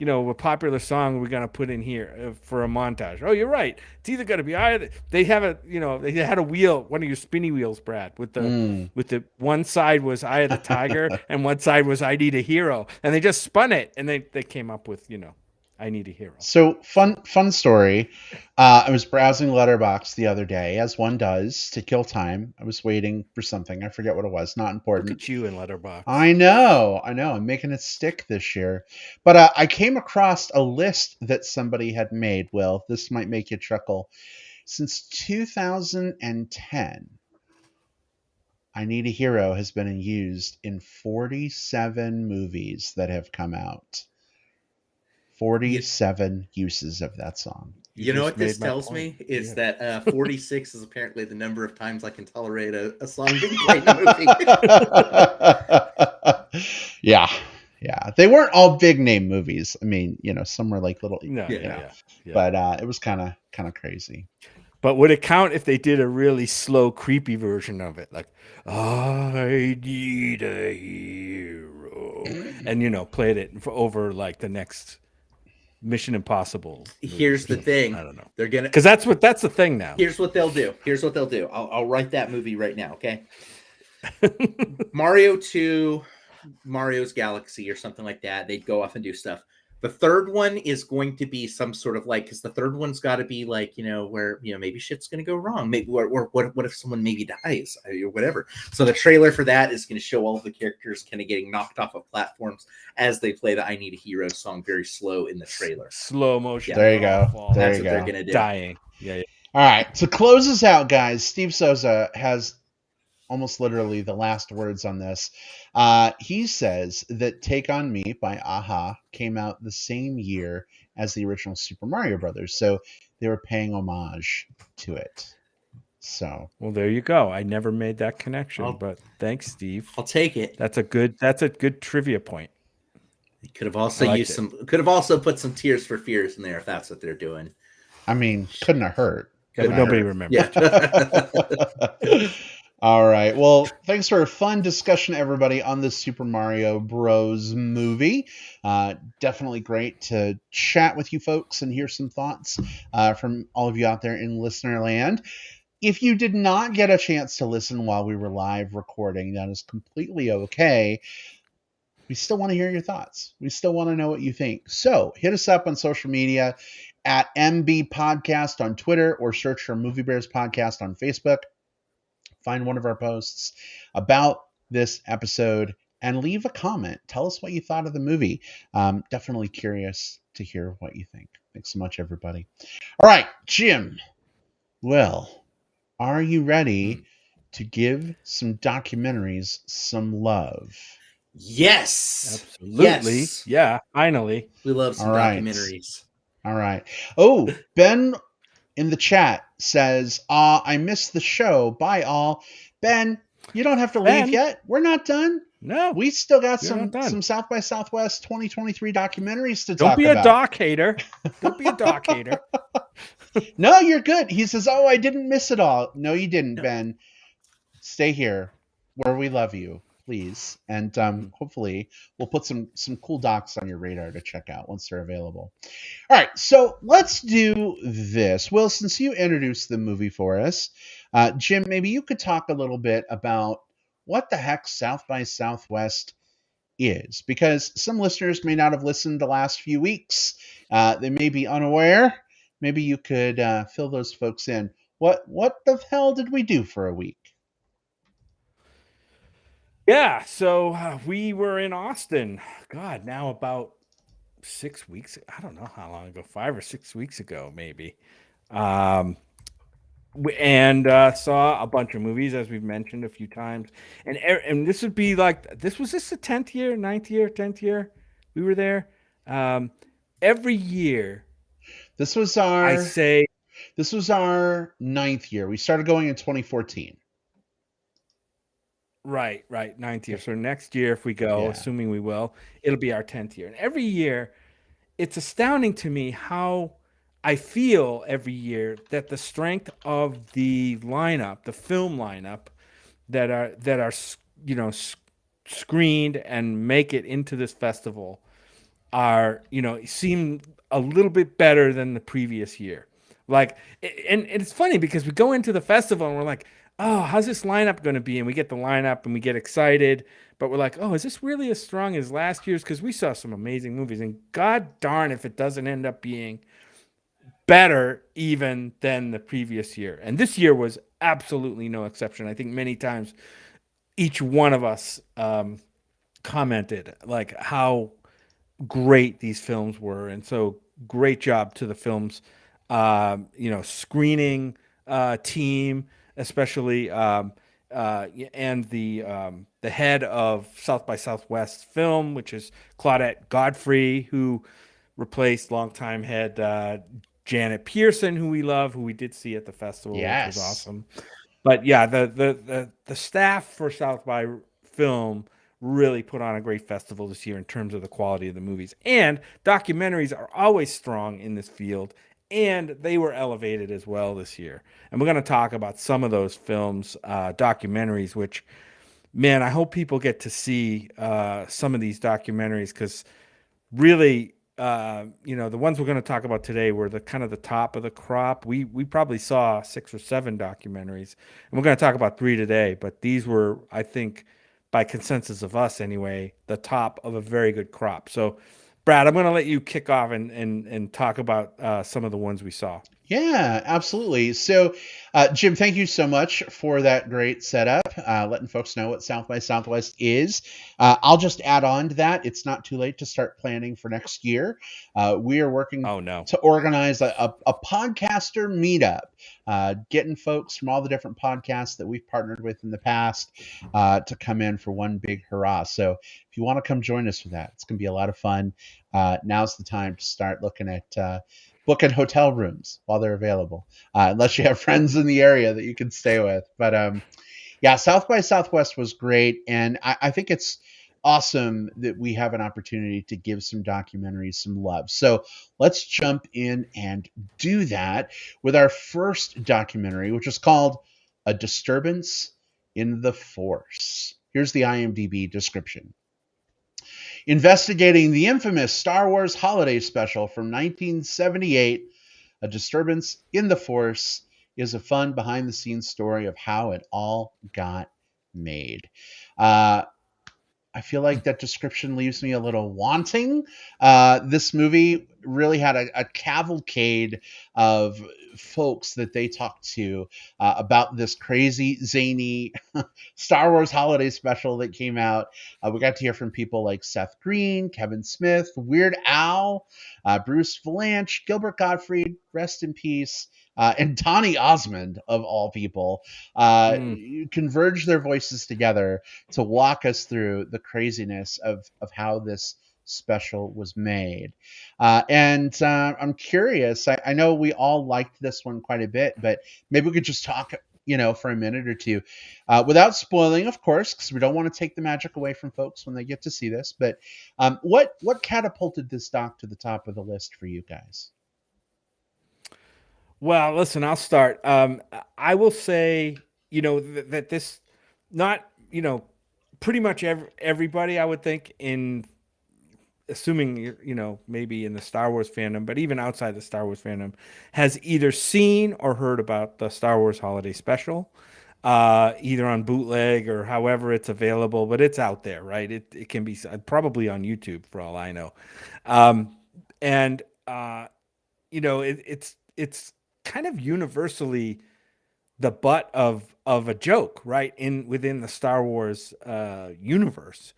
a popular song we're going to put in here for a montage?" Oh, you're right. It's either going to be they have they had a wheel, one of your spinny wheels, Brad, with the one side was Eye of the Tiger and one side was I Need a Hero. And they just spun it and they came up with, I Need a Hero. So fun story. I was browsing Letterboxd the other day, as one does, to kill time. I was waiting for something. I forget what it was. Not important. Look at you in Letterboxd. I know. I'm making it stick this year. But I came across a list that somebody had made. Will, this might make you chuckle. Since 2010, I Need a Hero has been used in 47 movies that have come out. 47 uses of that song. You know what this tells me is that 46 is apparently the number of times I can tolerate a song being played in a movie. Yeah. They weren't all big name movies. I mean, some were like little. Yeah. But it was kind of crazy. But would it count if they did a really slow, creepy version of it, like "I Need a Hero," and played it over like the next Mission Impossible movie. Here's the thing. I don't know. They're gonna, because that's the thing now. Here's what they'll do. I'll write that movie right now. Okay. Mario 2, Mario's Galaxy, or something like that. They'd go off and do stuff. The third one is going to be some sort of like, because the third one's got to be like, where maybe shit's going to go wrong. Maybe or what if someone maybe dies or whatever. So the trailer for that is going to show all of the characters kind of getting knocked off of platforms as they play the I Need a Hero song very slow in the trailer. Slow motion. There you go. That's what they're going to do. Dying. Yeah. All right. To close us out, guys, Steve Souza has almost literally the last words on this. He says that Take On Me by a-ha came out the same year as the original Super Mario Brothers, so they were paying homage to it. So, well, there you go. I never made that connection, but thanks, Steve. I'll take it. That's a good trivia point. You could have also could have also put some Tears for Fears in there if that's what they're doing. I mean, couldn't have hurt. Nobody remembers. Yeah. All right. Well, thanks for a fun discussion, everybody, on the Super Mario Bros. Movie. Definitely great to chat with you folks and hear some thoughts from all of you out there in listener land. If you did not get a chance to listen while we were live recording, that is completely okay. We still want to hear your thoughts. We still want to know what you think. So hit us up on social media at MB Podcast on Twitter, or search for Movie Bears Podcast on Facebook. Find one of our posts about this episode and leave a comment. Tell us what you thought of the movie. Definitely curious to hear what you think. Thanks so much, everybody. All right, Jim. Well, are you ready to give some documentaries some love? Yes. Absolutely. Yes. Yeah, finally. We love some documentaries. All right. Oh, Ben in the chat says, I missed the show. Bye, all. Ben, you don't have to leave yet. We're not done. No. We still got some South by Southwest 2023 documentaries to talk about. Don't be a doc hater. Don't be a doc hater. No, you're good. He says, I didn't miss it all. No, you didn't, Ben. Stay here where we love you, please. And hopefully we'll put some cool docs on your radar to check out once they're available. All right, so let's do this. Will, since you introduced the movie for us, Jim, maybe you could talk a little bit about what the heck South by Southwest is, because some listeners may not have listened the last few weeks. They may be unaware maybe you could fill those folks in. What the hell did we do for a week? Yeah, so we were in Austin. God, now about 6 weeks. I don't know how long ago, 5 or 6 weeks ago, maybe. Um, and saw a bunch of movies, as we've mentioned a few times. And this would be like this the 10th year, 9th year, 10th year we were there. Um, every year, This was I our say, this was our ninth year. We started going in 2014. right, ninth year. Okay. So next year, if we go, Yeah. assuming we will, it'll be our 10th year. And every year, it's astounding to me how I feel every year that the strength of the lineup, the film lineup that are you know screened and make it into this festival are seem a little bit better than the previous year. Like, and it's funny because we go into the festival and we're like, oh, how's this lineup going to be? And we get the lineup and we get excited, but we're like, oh, is this really as strong as last year's? Because we saw some amazing movies, and god darn if it doesn't end up being better even than the previous year. And this year was absolutely no exception. I think many times each one of us commented like how great these films were, and so great job to the films, screening team, especially, and the head of South by Southwest Film, which is Claudette Godfrey, who replaced longtime head Janet Pearson, who we love, who we did see at the festival, which was Yes. awesome. But yeah, the staff for South by Film really put on a great festival this year in terms of the quality of the movies. And documentaries are always strong in this field, and they were elevated as well this year. And we're going to talk about some of those films, documentaries, which, man, I hope people get to see some of these documentaries, because really, the ones we're going to talk about today were the kind of the top of the crop. We probably saw 6 or 7 documentaries, and we're going to talk about 3 today. But these were, I think, by consensus of us anyway, the top of a very good crop. So, Brad, I'm going to let you kick off and talk about some of the ones we saw. Yeah, absolutely. So, Jim, thank you so much for that great setup, letting folks know what South by Southwest is. I'll just add on to that. It's not too late to start planning for next year. We are working Oh no. to organize a podcaster meetup, getting folks from all the different podcasts that we've partnered with in the past to come in for one big hurrah. So, if you want to come join us for that, it's going to be a lot of fun. Now's the time to start looking at booking hotel rooms while they're available, unless you have friends in the area that you can stay with. But yeah, South by Southwest was great, and I think it's awesome that we have an opportunity to give some documentaries some love. So let's jump in and do that with our first documentary, which is called A Disturbance in the Force. Here's the IMDb description. Investigating the infamous Star Wars holiday special from 1978, A Disturbance in the Force is a fun behind the scenes story of how it all got made. I feel like that description leaves me a little wanting. This movie really had a cavalcade of folks that they talked to about this crazy, zany Star Wars holiday special that came out. We got to hear from people like Seth Green, Kevin Smith, Weird Al, Bruce Valanche, Gilbert Gottfried, rest in peace, and Donny Osmond, of all people, Mm. converge their voices together to walk us through the craziness of how this special was made. And I'm curious, I know we all liked this one quite a bit, but maybe we could just talk, for a minute or two, without spoiling, of course, because we don't want to take the magic away from folks when they get to see this. But what catapulted this doc to the top of the list for you guys? Well, listen, I'll start. I will say, that this, not, pretty much everybody, I would think, in assuming, maybe in the Star Wars fandom, but even outside the Star Wars fandom, has either seen or heard about the Star Wars Holiday Special, either on bootleg or however it's available, but it's out there, right? It can be probably on YouTube for all I know. And, it's it's kind of universally the butt of a joke, right? Within the Star Wars universe.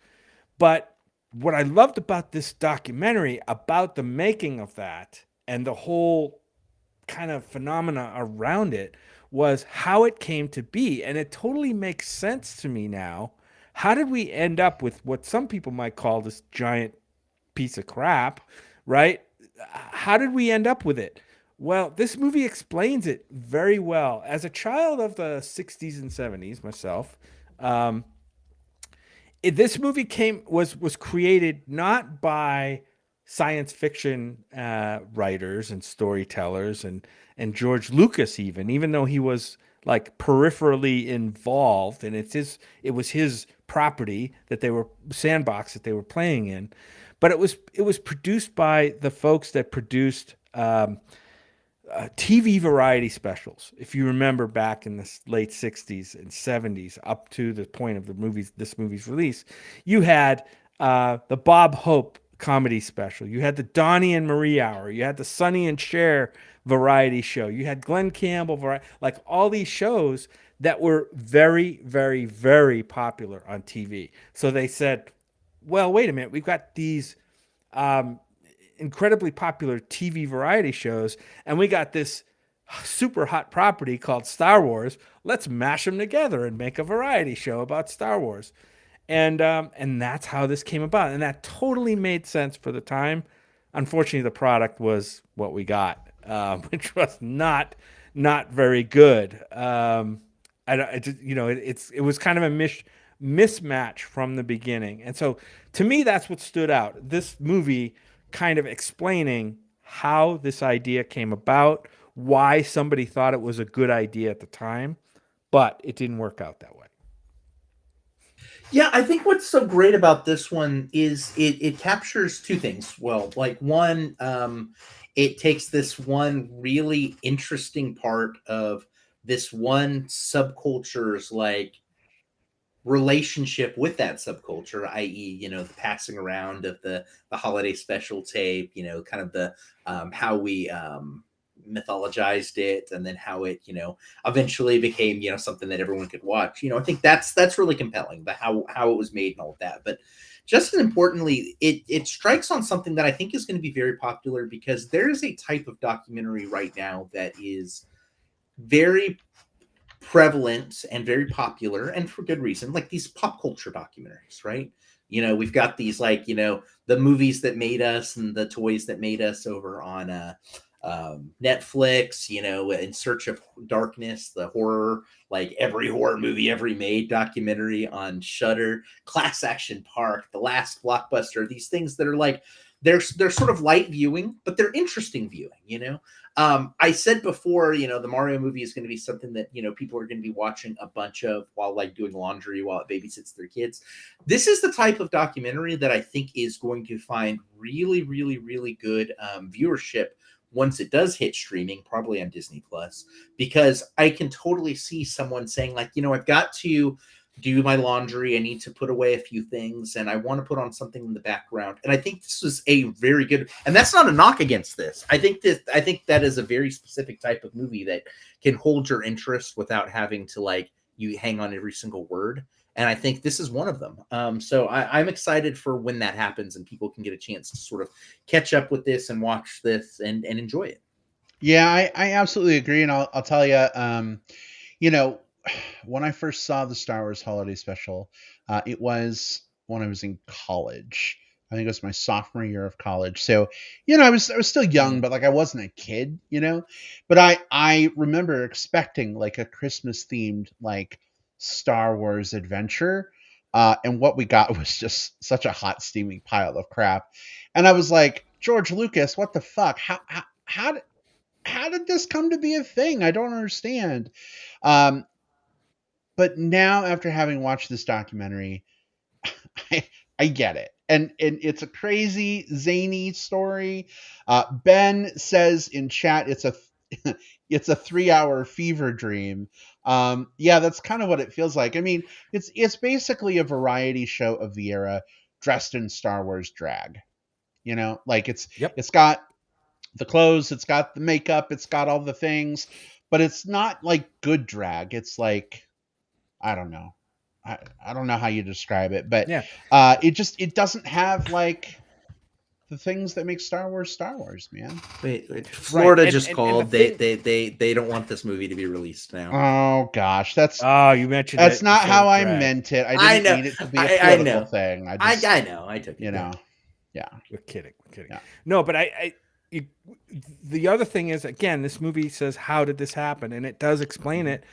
But what I loved about this documentary about the making of that and the whole kind of phenomena around it was how it came to be. And it totally makes sense to me now. How did we end up with what some people might call this giant piece of crap, right? How did we end up with it? Well, this movie explains it very well. As a child of the 60s and 70s myself, um, this movie was created not by science fiction writers and storytellers and George Lucas, even though he was like peripherally involved, and it was his property that they were sandbox that they were playing in, but it was produced by the folks that produced TV variety specials. If you remember back in the late 60s and 70s, up to the point of this movie's release, you had the Bob Hope comedy special. You had the Donnie and Marie Hour. You had the Sonny and Cher variety show. You had Glenn Campbell variety, like all these shows that were very, very, very popular on TV. So they said, well, wait a minute, we've got these um, incredibly popular TV variety shows, and we got this super hot property called Star Wars. Let's mash them together and make a variety show about Star Wars. And that's how this came about, and that totally made sense for the time. Unfortunately, the product was what we got, which was not very good. It was kind of a mismatch from the beginning, and so to me, that's what stood out. This movie kind of explaining how this idea came about, why somebody thought it was a good idea at the time, but it didn't work out that way. Yeah, I think what's so great about this one is it captures two things. Well, like one, it takes this one really interesting part of this one subculture's like relationship with that subculture, i.e., the passing around of the holiday special tape, kind of the how we mythologized it, and then how it eventually became something that everyone could watch. I think that's really compelling, the how it was made and all of that. But just as importantly, it strikes on something that I think is going to be very popular, because there is a type of documentary right now that is very prevalent and very popular, and for good reason, like these pop culture documentaries, right? We've got these, like, the movies that made us and the toys that made us over on Netflix, In Search of Darkness, the horror, like every horror movie ever made documentary on Shudder, Class Action Park, The Last Blockbuster, these things that are like, they're sort of light viewing, but they're interesting viewing. I said before, the Mario movie is going to be something that, people are going to be watching a bunch of while like doing laundry, while it babysits their kids. This is the type of documentary that I think is going to find really, really, really good viewership once it does hit streaming, probably on Disney Plus, because I can totally see someone saying, like, I've got to do my laundry, I need to put away a few things, and I want to put on something in the background. And I think this was a very good, and that's not a knock against this. I think that is a very specific type of movie that can hold your interest without having to, like, you hang on every single word. And I think this is one of them. So I'm excited for when that happens and people can get a chance to sort of catch up with this and watch this and enjoy it. Yeah, I absolutely agree. And I'll tell you, when I first saw the Star Wars Holiday Special, it was when I was in college. I think it was my sophomore year of college. So, I was still young, but like I wasn't a kid, But I remember expecting like a Christmas themed like Star Wars adventure. And what we got was just such a hot steaming pile of crap. And I was like, George Lucas, what the fuck? How did this come to be a thing? I don't understand. Um, but now, after having watched this documentary, I, I get it. And it's a crazy, zany story. Ben says in chat it's a it's a 3-hour fever dream. Yeah, that's kind of what it feels like. I mean, it's basically a variety show of the era dressed in Star Wars drag. Like Yep. it's got the clothes, it's got the makeup, it's got all the things, but it's not like good drag. It's like, I don't know. I don't know how you describe it, but Yeah. it doesn't have like the things that make Star Wars, man. Wait. Florida just And the called. thing. They don't want this movie to be released now. Oh gosh, Oh, you mentioned that's it. You not said how I drag. meant it. I I didn't know. mean it to be a I political know. thing. I know. I took it. You know, yeah. We're kidding. We're kidding. Yeah. No, but the other thing is, again, this movie says, how did this happen? And it does explain it.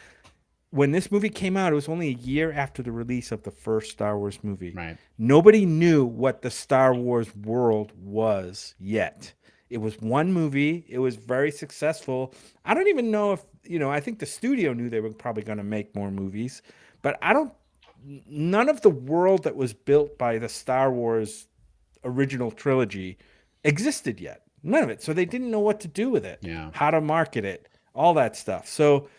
When this movie came out, it was only a year after the release of the first Star Wars movie. Right. Nobody knew what the Star Wars world was yet. It was one movie. It was very successful. I don't even know if, I think the studio knew they were probably going to make more movies, but none of the world that was built by the Star Wars original trilogy existed yet. None of it. So they didn't know what to do with it, Yeah. how to market it, all that stuff. So,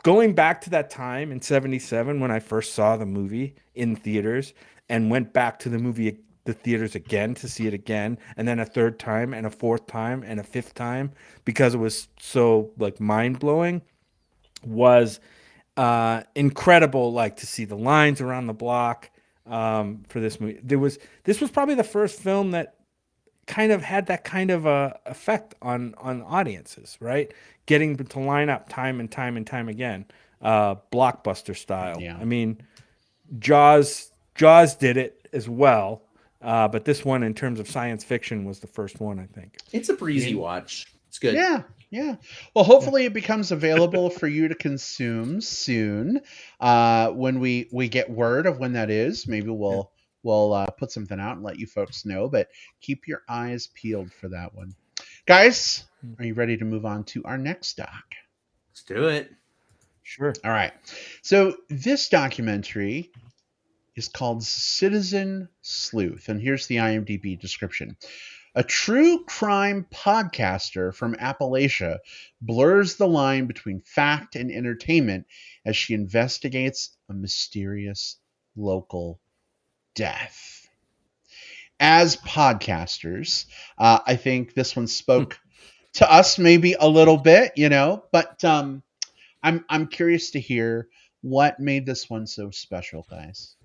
going back to that time in 77 when I first saw the movie in theaters and went back to the theaters again to see it again, and then a third time and a fourth time and a fifth time because it was so like mind-blowing, was incredible. Like to see the lines around the block for this movie. This was probably the first film that kind of had that kind of effect on audiences, right? Getting to line up time and time and time again, blockbuster style. Yeah. I mean, Jaws did it as well, but this one, in terms of science fiction, was the first one, I think. It's a breezy watch. It's good. Yeah. Well, hopefully it becomes available for you to consume soon. When we get word of when that is, maybe we'll put something out and let you folks know. But keep your eyes peeled for that one, guys. Are you ready to move on to our next doc? Let's do it. Sure. All right. So this documentary is called Citizen Sleuth, and here's the IMDb description. A true crime podcaster from Appalachia blurs the line between fact and entertainment as she investigates a mysterious local death. As podcasters, I think this one spoke to us maybe a little bit, but I'm curious to hear what made this one so special, guys.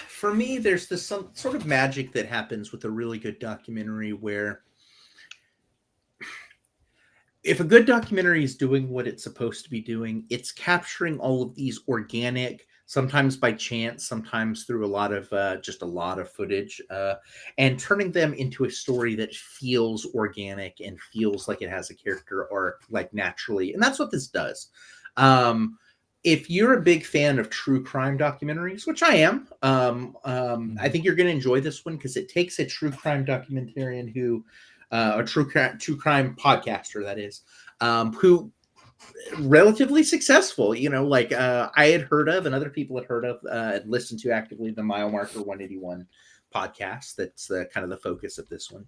For me, there's this some sort of magic that happens with a really good documentary where if a good documentary is doing what it's supposed to be doing, it's capturing all of these organic, sometimes by chance, sometimes through a lot of footage, and turning them into a story that feels organic and feels like it has a character arc, like naturally. And that's what this does. If you're a big fan of true crime documentaries, which I am, I think you're going to enjoy this one because it takes a true crime documentarian who, a true crime podcaster, that is, who relatively successful, I had heard of and other people had heard of and listened to actively the Mile Marker 181 podcast. That's kind of the focus of this one.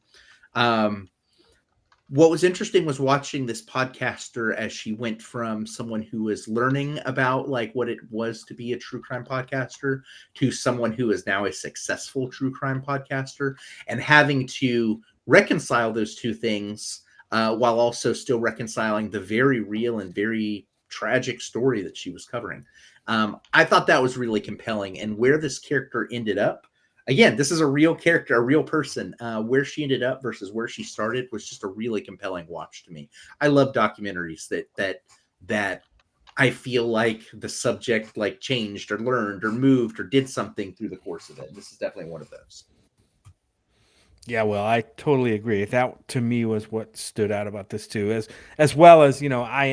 What was interesting was watching this podcaster as she went from someone who was learning about like what it was to be a true crime podcaster to someone who is now a successful true crime podcaster, and having to reconcile those two things while also still reconciling the very real and very tragic story that she was covering. I thought that was really compelling, and where this character ended up, again, this is a real character, a real person. Where she ended up versus where she started was just a really compelling watch to me. I love documentaries that I feel like the subject like changed or learned or moved or did something through the course of it. And this is definitely one of those. Yeah, well, I totally agree. That to me was what stood out about this too, as well as I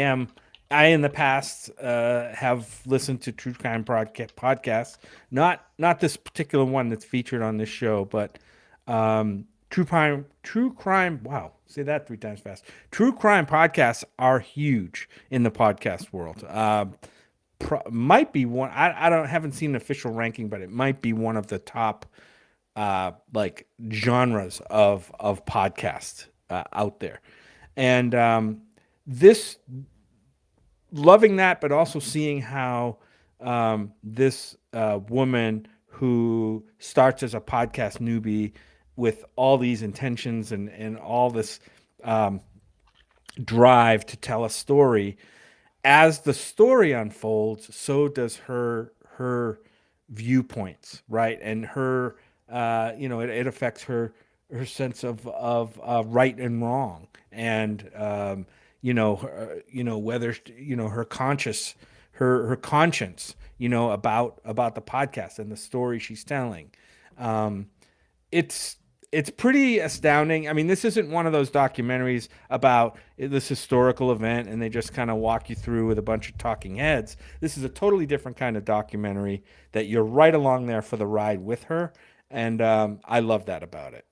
in the past have listened to true crime podcasts, not this particular one that's featured on this show, but true crime. Wow, say that 3 times fast. True crime podcasts are huge in the podcast world. Might be one. I haven't seen an official ranking, but it might be one of the top like genres of podcasts out there, and this loving that, but also seeing how this woman who starts as a podcast newbie with all these intentions and all this drive to tell a story. As the story unfolds, so does her viewpoints, right? And her, it affects her sense of right and wrong, and whether her conscious, her conscience, about the podcast and the story she's telling. Um, it's it's pretty astounding. I mean, this isn't one of those documentaries about this historical event and they just kind of walk you through with a bunch of talking heads. This is a totally different kind of documentary that you're right along there for the ride with her, and I love that about it.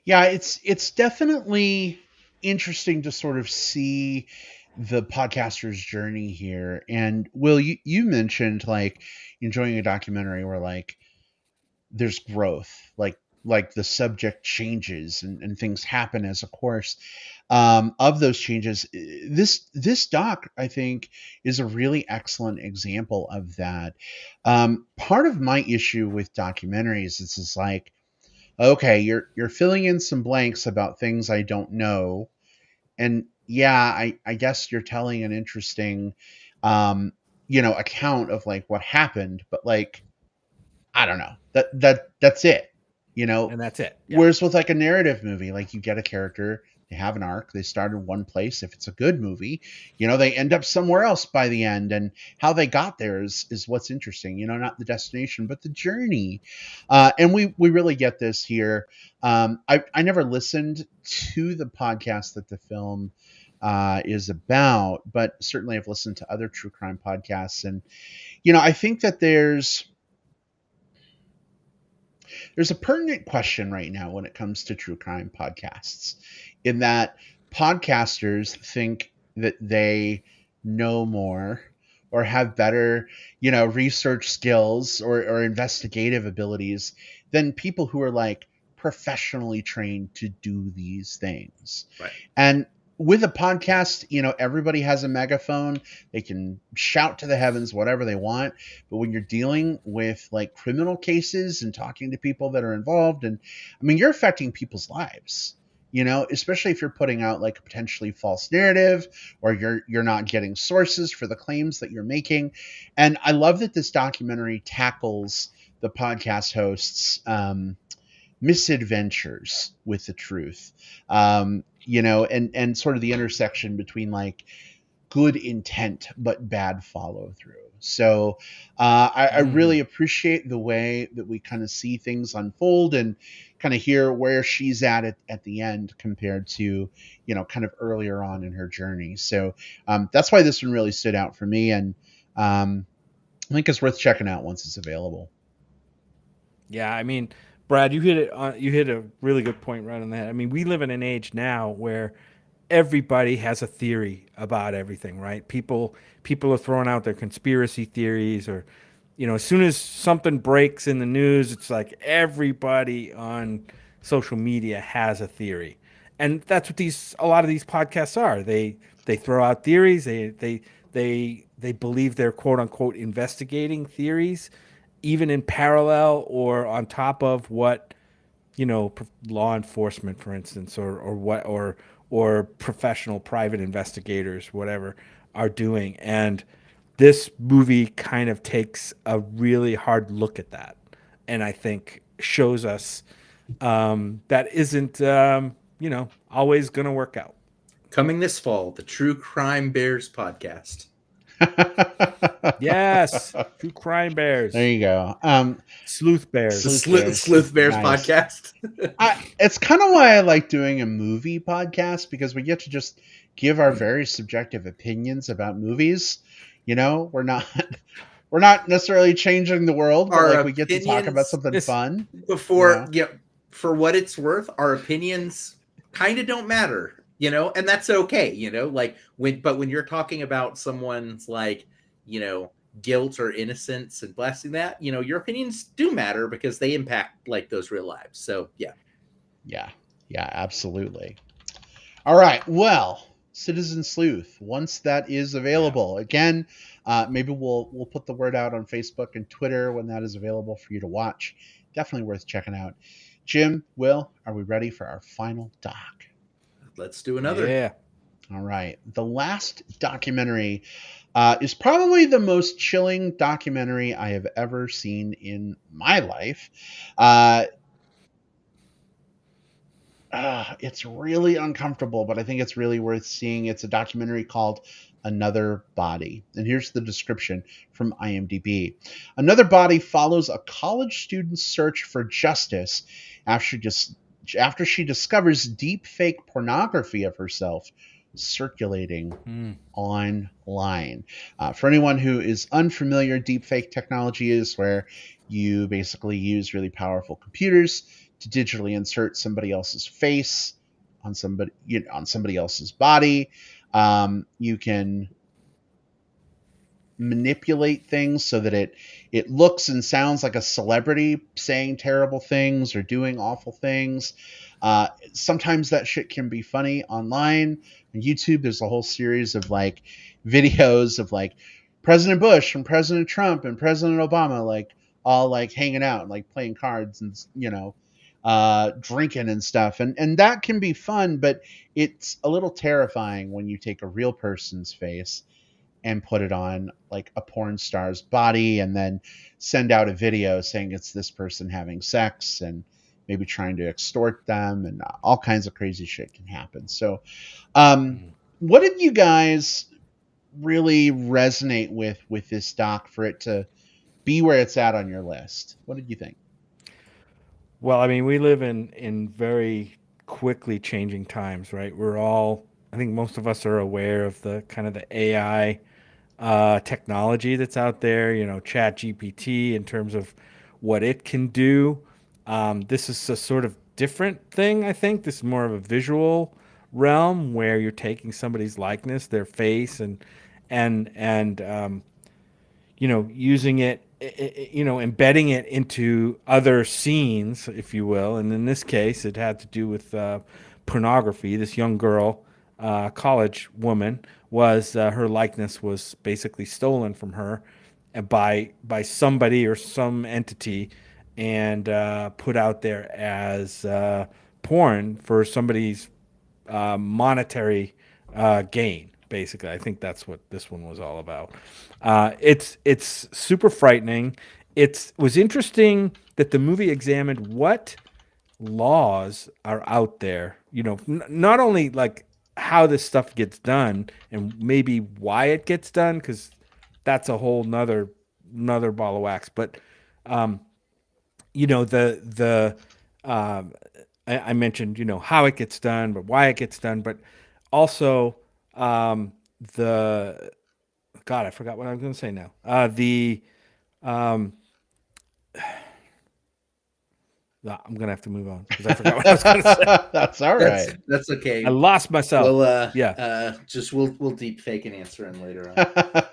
Yeah, it's definitely interesting to sort of see the podcaster's journey here. And Will, you mentioned like enjoying a documentary where like there's growth, like the subject changes and things happen as a course of those changes. This doc, I think, is a really excellent example of that. Part of my issue with documentaries is like, okay, you're filling in some blanks about things I don't know, and yeah, I guess you're telling an interesting, account of like what happened, but like I don't know. That's it. You know, And that's it. Yeah. whereas with like a narrative movie, like you get a character, they have an arc, they start in one place. If it's a good movie, they end up somewhere else by the end, and how they got there is what's interesting. Not the destination, but the journey. And we really get this here. I never listened to the podcast that the film is about, but certainly I've listened to other true crime podcasts, and I think that there's a pertinent question right now when it comes to true crime podcasts, in that podcasters think that they know more or have better, research skills or investigative abilities than people who are like professionally trained to do these things. Right. And with a podcast, everybody has a megaphone. They can shout to the heavens whatever they want. But when you're dealing with like criminal cases and talking to people that are involved, and I mean, you're affecting people's lives, especially if you're putting out like a potentially false narrative, or you're not getting sources for the claims that you're making. And I love that this documentary tackles the podcast hosts' misadventures with the truth. And sort of the intersection between like good intent but bad follow through. So I really appreciate the way that we kind of see things unfold and kind of hear where she's at the end compared to, kind of earlier on in her journey. So that's why this one really stood out for me. And I think it's worth checking out once it's available. Yeah, I mean, Brad, you hit a really good point right on the head. I mean, we live in an age now where everybody has a theory about everything, right? People are throwing out their conspiracy theories, or as soon as something breaks in the news, it's like everybody on social media has a theory. And that's what a lot of these podcasts are. They throw out theories, they believe they're quote unquote investigating theories, even in parallel or on top of what law enforcement, for instance, or professional private investigators, whatever, are doing. And this movie kind of takes a really hard look at that, and I think shows us that isn't always going to work out. Coming this fall, the True Crime Bears podcast. Yes, True Crime Bears. There you go. Sleuth Bears. The Sleuth Bears Nice. podcast. It's kind of why I like doing a movie podcast, because we get to just give our very subjective opinions about movies. We're not necessarily changing the world, but like we get to talk about something fun. Before, for what it's worth, our opinions kind of don't matter, and that's okay, like when you're talking about someone's like, guilt or innocence and blessing that, your opinions do matter because they impact like those real lives. So yeah, absolutely. All right, well, Citizen Sleuth, once that is available, again, maybe we'll put the word out on Facebook and Twitter when that is available for you to watch. Definitely worth checking out. Jim, Will, are we ready for our final doc? Let's do another. Yeah. All right. The last documentary is probably the most chilling documentary I have ever seen in my life. It's really uncomfortable, but I think it's really worth seeing. It's a documentary called Another Body. And here's the description from IMDb. Another Body follows a college student's search for justice after just after she discovers deep fake pornography of herself circulating online. For anyone who is unfamiliar, deepfake technology is where you basically use really powerful computers to digitally insert somebody else's face on somebody else's body. You can manipulate things so that it looks and sounds like a celebrity saying terrible things or doing awful things. Sometimes that shit can be funny online. On YouTube, there's a whole series of like videos of like President Bush and President Trump and President Obama like all like hanging out and like playing cards and drinking and stuff. And that can be fun, but it's a little terrifying when you take a real person's face and put it on like a porn star's body and then send out a video saying it's this person having sex and maybe trying to extort them, and all kinds of crazy shit can happen. So what did you guys really resonate with this doc for it to be where it's at on your list? What did you think? Well, I mean, we live in very quickly changing times, right? I think most of us are aware of the kind of the AI technology that's out there, Chat GPT in terms of what it can do. This is a sort of different thing, I think. This is more of a visual realm where you're taking somebody's likeness, their face, and using it, embedding it into other scenes, if you will. And in this case, it had to do with pornography. This young girl, college woman, was her likeness was basically stolen from her by somebody or some entity and put out there as porn for somebody's monetary gain. Basically, I think that's what this one was all about. It's super frightening. It was interesting that the movie examined what laws are out there. Not only like how this stuff gets done and maybe why it gets done, because that's a whole nother ball of wax. But the I mentioned how it gets done, but why it gets done, but also the God, I forgot what I was going to say now. I'm gonna have to move on because I forgot what I was gonna say. That's all right. That's okay. I lost myself. We'll deep fake an answer in later on.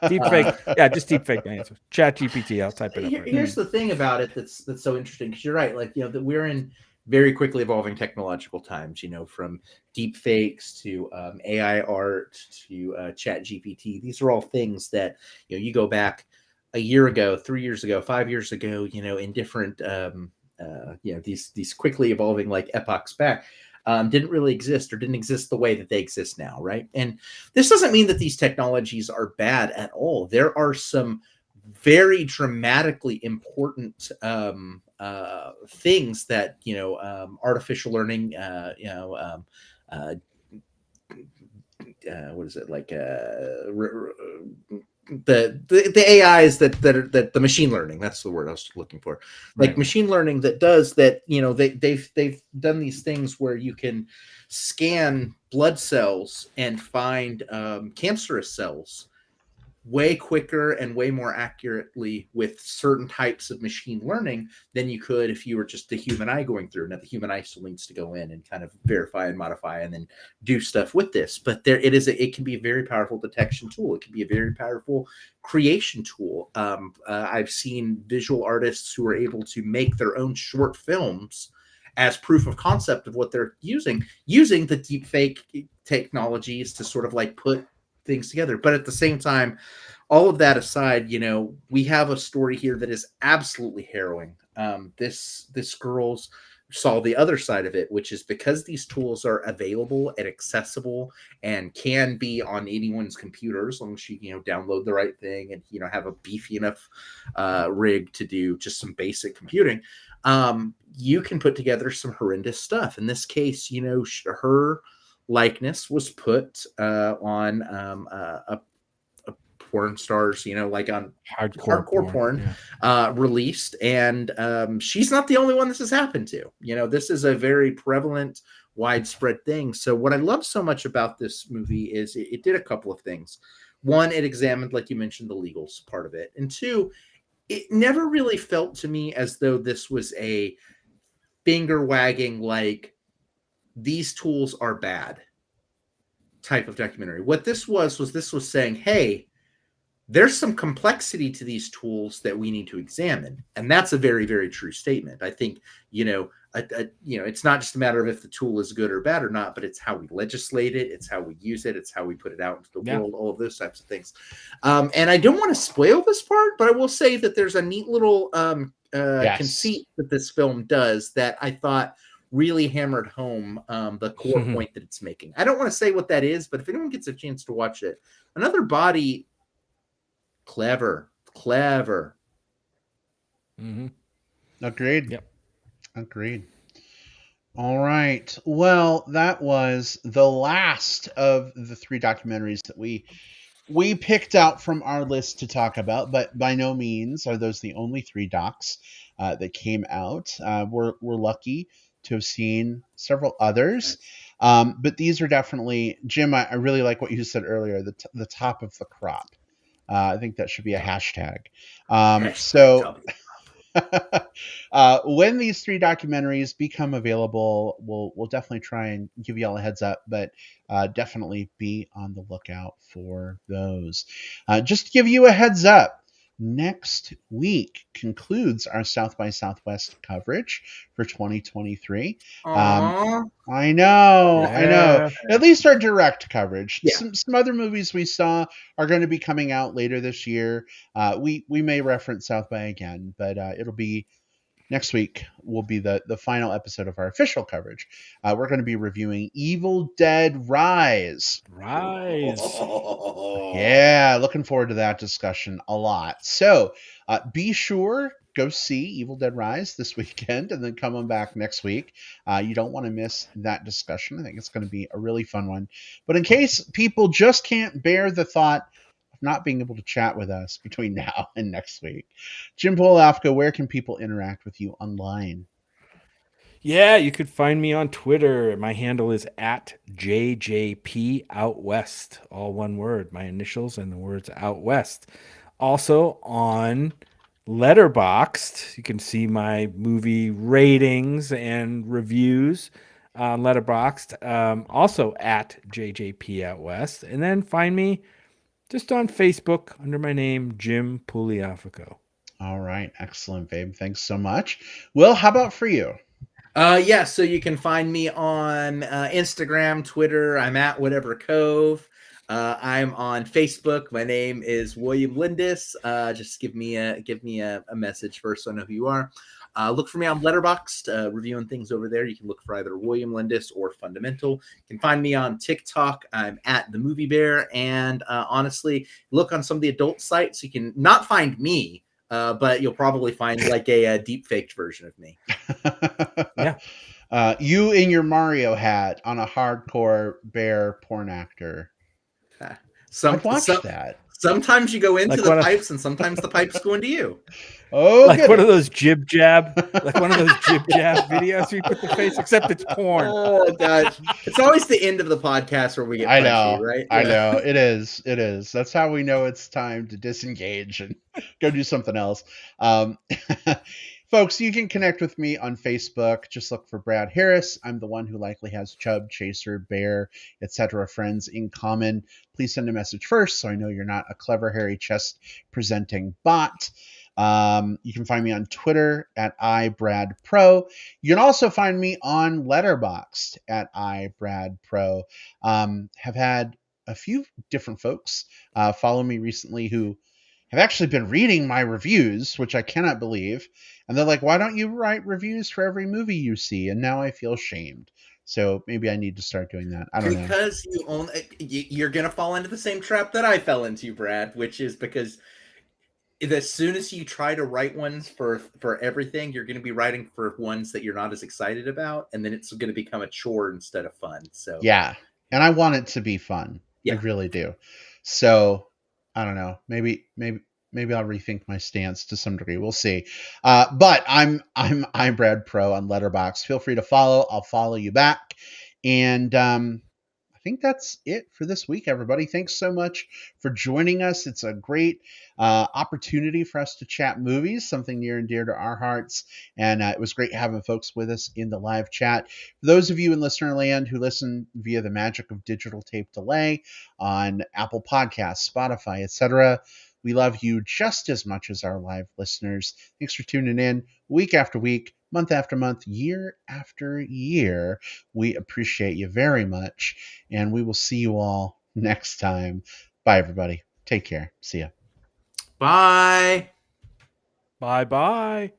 Deep fake, just deep fake the answer. Chat GPT, I'll type it up. Here's the thing about it that's so interesting, because you're right. Like that we're in very quickly evolving technological times. From deep fakes to AI art to Chat GPT. These are all things that you go back a year ago, 3 years ago, 5 years ago. In different these quickly evolving like epochs back didn't really exist, or didn't exist the way that they exist now, right? And this doesn't mean that these technologies are bad at all. There are some very dramatically important things that artificial learning, what is it like? The AIs that the machine learning, that's the word I was looking for, like machine learning that does that. They've done these things where you can scan blood cells and find cancerous cells way quicker and way more accurately with certain types of machine learning than you could if you were just the human eye going through. Now the human eye still needs to go in and kind of verify and modify and then do stuff with this, but it can be a very powerful detection tool. It can be a very powerful creation tool. I've seen visual artists who are able to make their own short films as proof of concept of what they're using the deepfake technologies to sort of like put things together. But at the same time, all of that aside, we have a story here that is absolutely harrowing. This girl's saw the other side of it, which is because these tools are available and accessible and can be on anyone's computer as long as you download the right thing and have a beefy enough rig to do just some basic computing. You can put together some horrendous stuff. In this case, her likeness was put on a porn stars, like on hardcore porn, released. And she's not the only one this has happened to. This is a very prevalent, widespread thing. So what I love so much about this movie is it did a couple of things. One, it examined, like you mentioned, the legals part of it. And two, it never really felt to me as though this was a finger wagging, like these tools are bad type of documentary. What this was saying, hey, there's some complexity to these tools that we need to examine. And that's a very, very true statement. I think, it's not just a matter of if the tool is good or bad or not, but it's how we legislate it. It's how we use it. It's how we put it out into the world, all of those types of things. And I don't want to spoil this part, but I will say that there's a neat little conceit that this film does that I thought really hammered home the core point that it's making. I don't want to say what that is, but if anyone gets a chance to watch it, Another Body, clever. Mm-hmm. Agreed. Yep. Agreed. All right. Well, that was the last of the 3 documentaries that we picked out from our list to talk about, but by no means are those the only 3 docs that came out. We're lucky to have seen several others, but these are definitely, Jim, I really like what you said earlier, the top of the crop. I think that should be a hashtag. When these 3 documentaries become available, we'll definitely try and give you all a heads up, but definitely be on the lookout for those. Just to give you a heads up, next week concludes our South by Southwest coverage for 2023. I know. At least our direct coverage. Yeah. Some other movies we saw are going to be coming out later this year. We may reference South by again, but it'll be next week will be the final episode of our official coverage. We're going to be reviewing Evil Dead Rise. Yeah, looking forward to that discussion a lot. So be sure, go see Evil Dead Rise this weekend and then come on back next week. You don't want to miss that discussion. I think it's going to be a really fun one. But in case people just can't bear the thought of not being able to chat with us between now and next week, Jim Polafka, where can people interact with you online? Yeah, you could find me on Twitter. My handle is @JJPOutWest, all one word, my initials and the words out west. Also on Letterboxd, you can see my movie ratings and reviews on Letterboxd. Also @JJPOutWest. And then find me just on Facebook under my name, Jim Pugliafico. All right. Excellent, babe. Thanks so much. Will, how about for you? So you can find me on Instagram, Twitter. I'm at Whatever Cove. I'm on Facebook. My name is William Lindis. Just give me a message first so I know who you are. Look for me on Letterboxd, reviewing things over there. You can look for either William Lindis or Fundamental. You can find me on TikTok. I'm at The Movie Bear. And honestly, look on some of the adult sites. You can not find me, but you'll probably find like a deep faked version of me. Yeah. You in your Mario hat on a hardcore bear porn actor. I'd watch that. Sometimes you go into the pipes and sometimes the pipes go into you. Oh, like one of those jib jab videos we put the face, except it's porn. Oh gosh, it's always the end of the podcast where we get punchy, right? I know it is. That's how we know it's time to disengage and go do something else. Folks, you can connect with me on Facebook. Just look for Brad Harris. I'm the one who likely has Chub, Chaser, Bear, etc. friends in common. Please send a message first so I know you're not a clever, hairy chest presenting bot. You can find me on Twitter at iBradPro. You can also find me on Letterboxd at iBradPro. Have had a few different folks follow me recently who have actually been reading my reviews, which I cannot believe. And they're like, why don't you write reviews for every movie you see? And now I feel shamed. So maybe I need to start doing that. I don't know. Because you're gonna fall into the same trap that I fell into, Brad, which is because as soon as you try to write ones for everything, you're going to be writing for ones that you're not as excited about, and then it's going to become a chore instead of fun. So yeah, and I want it to be fun. Yeah. I really do. So I don't know. Maybe I'll rethink my stance to some degree. We'll see. But I'm Brad Pro on Letterboxd. Feel free to follow. I'll follow you back. And I think that's it for this week, everybody. Thanks so much for joining us. It's a great opportunity for us to chat movies, something near and dear to our hearts. And it was great having folks with us in the live chat. For those of you in listener land who listen via the magic of digital tape delay on Apple Podcasts, Spotify, etc., we love you just as much as our live listeners. Thanks for tuning in week after week, month after month, year after year. We appreciate you very much, and we will see you all next time. Bye, everybody. Take care. See ya. Bye. Bye-bye.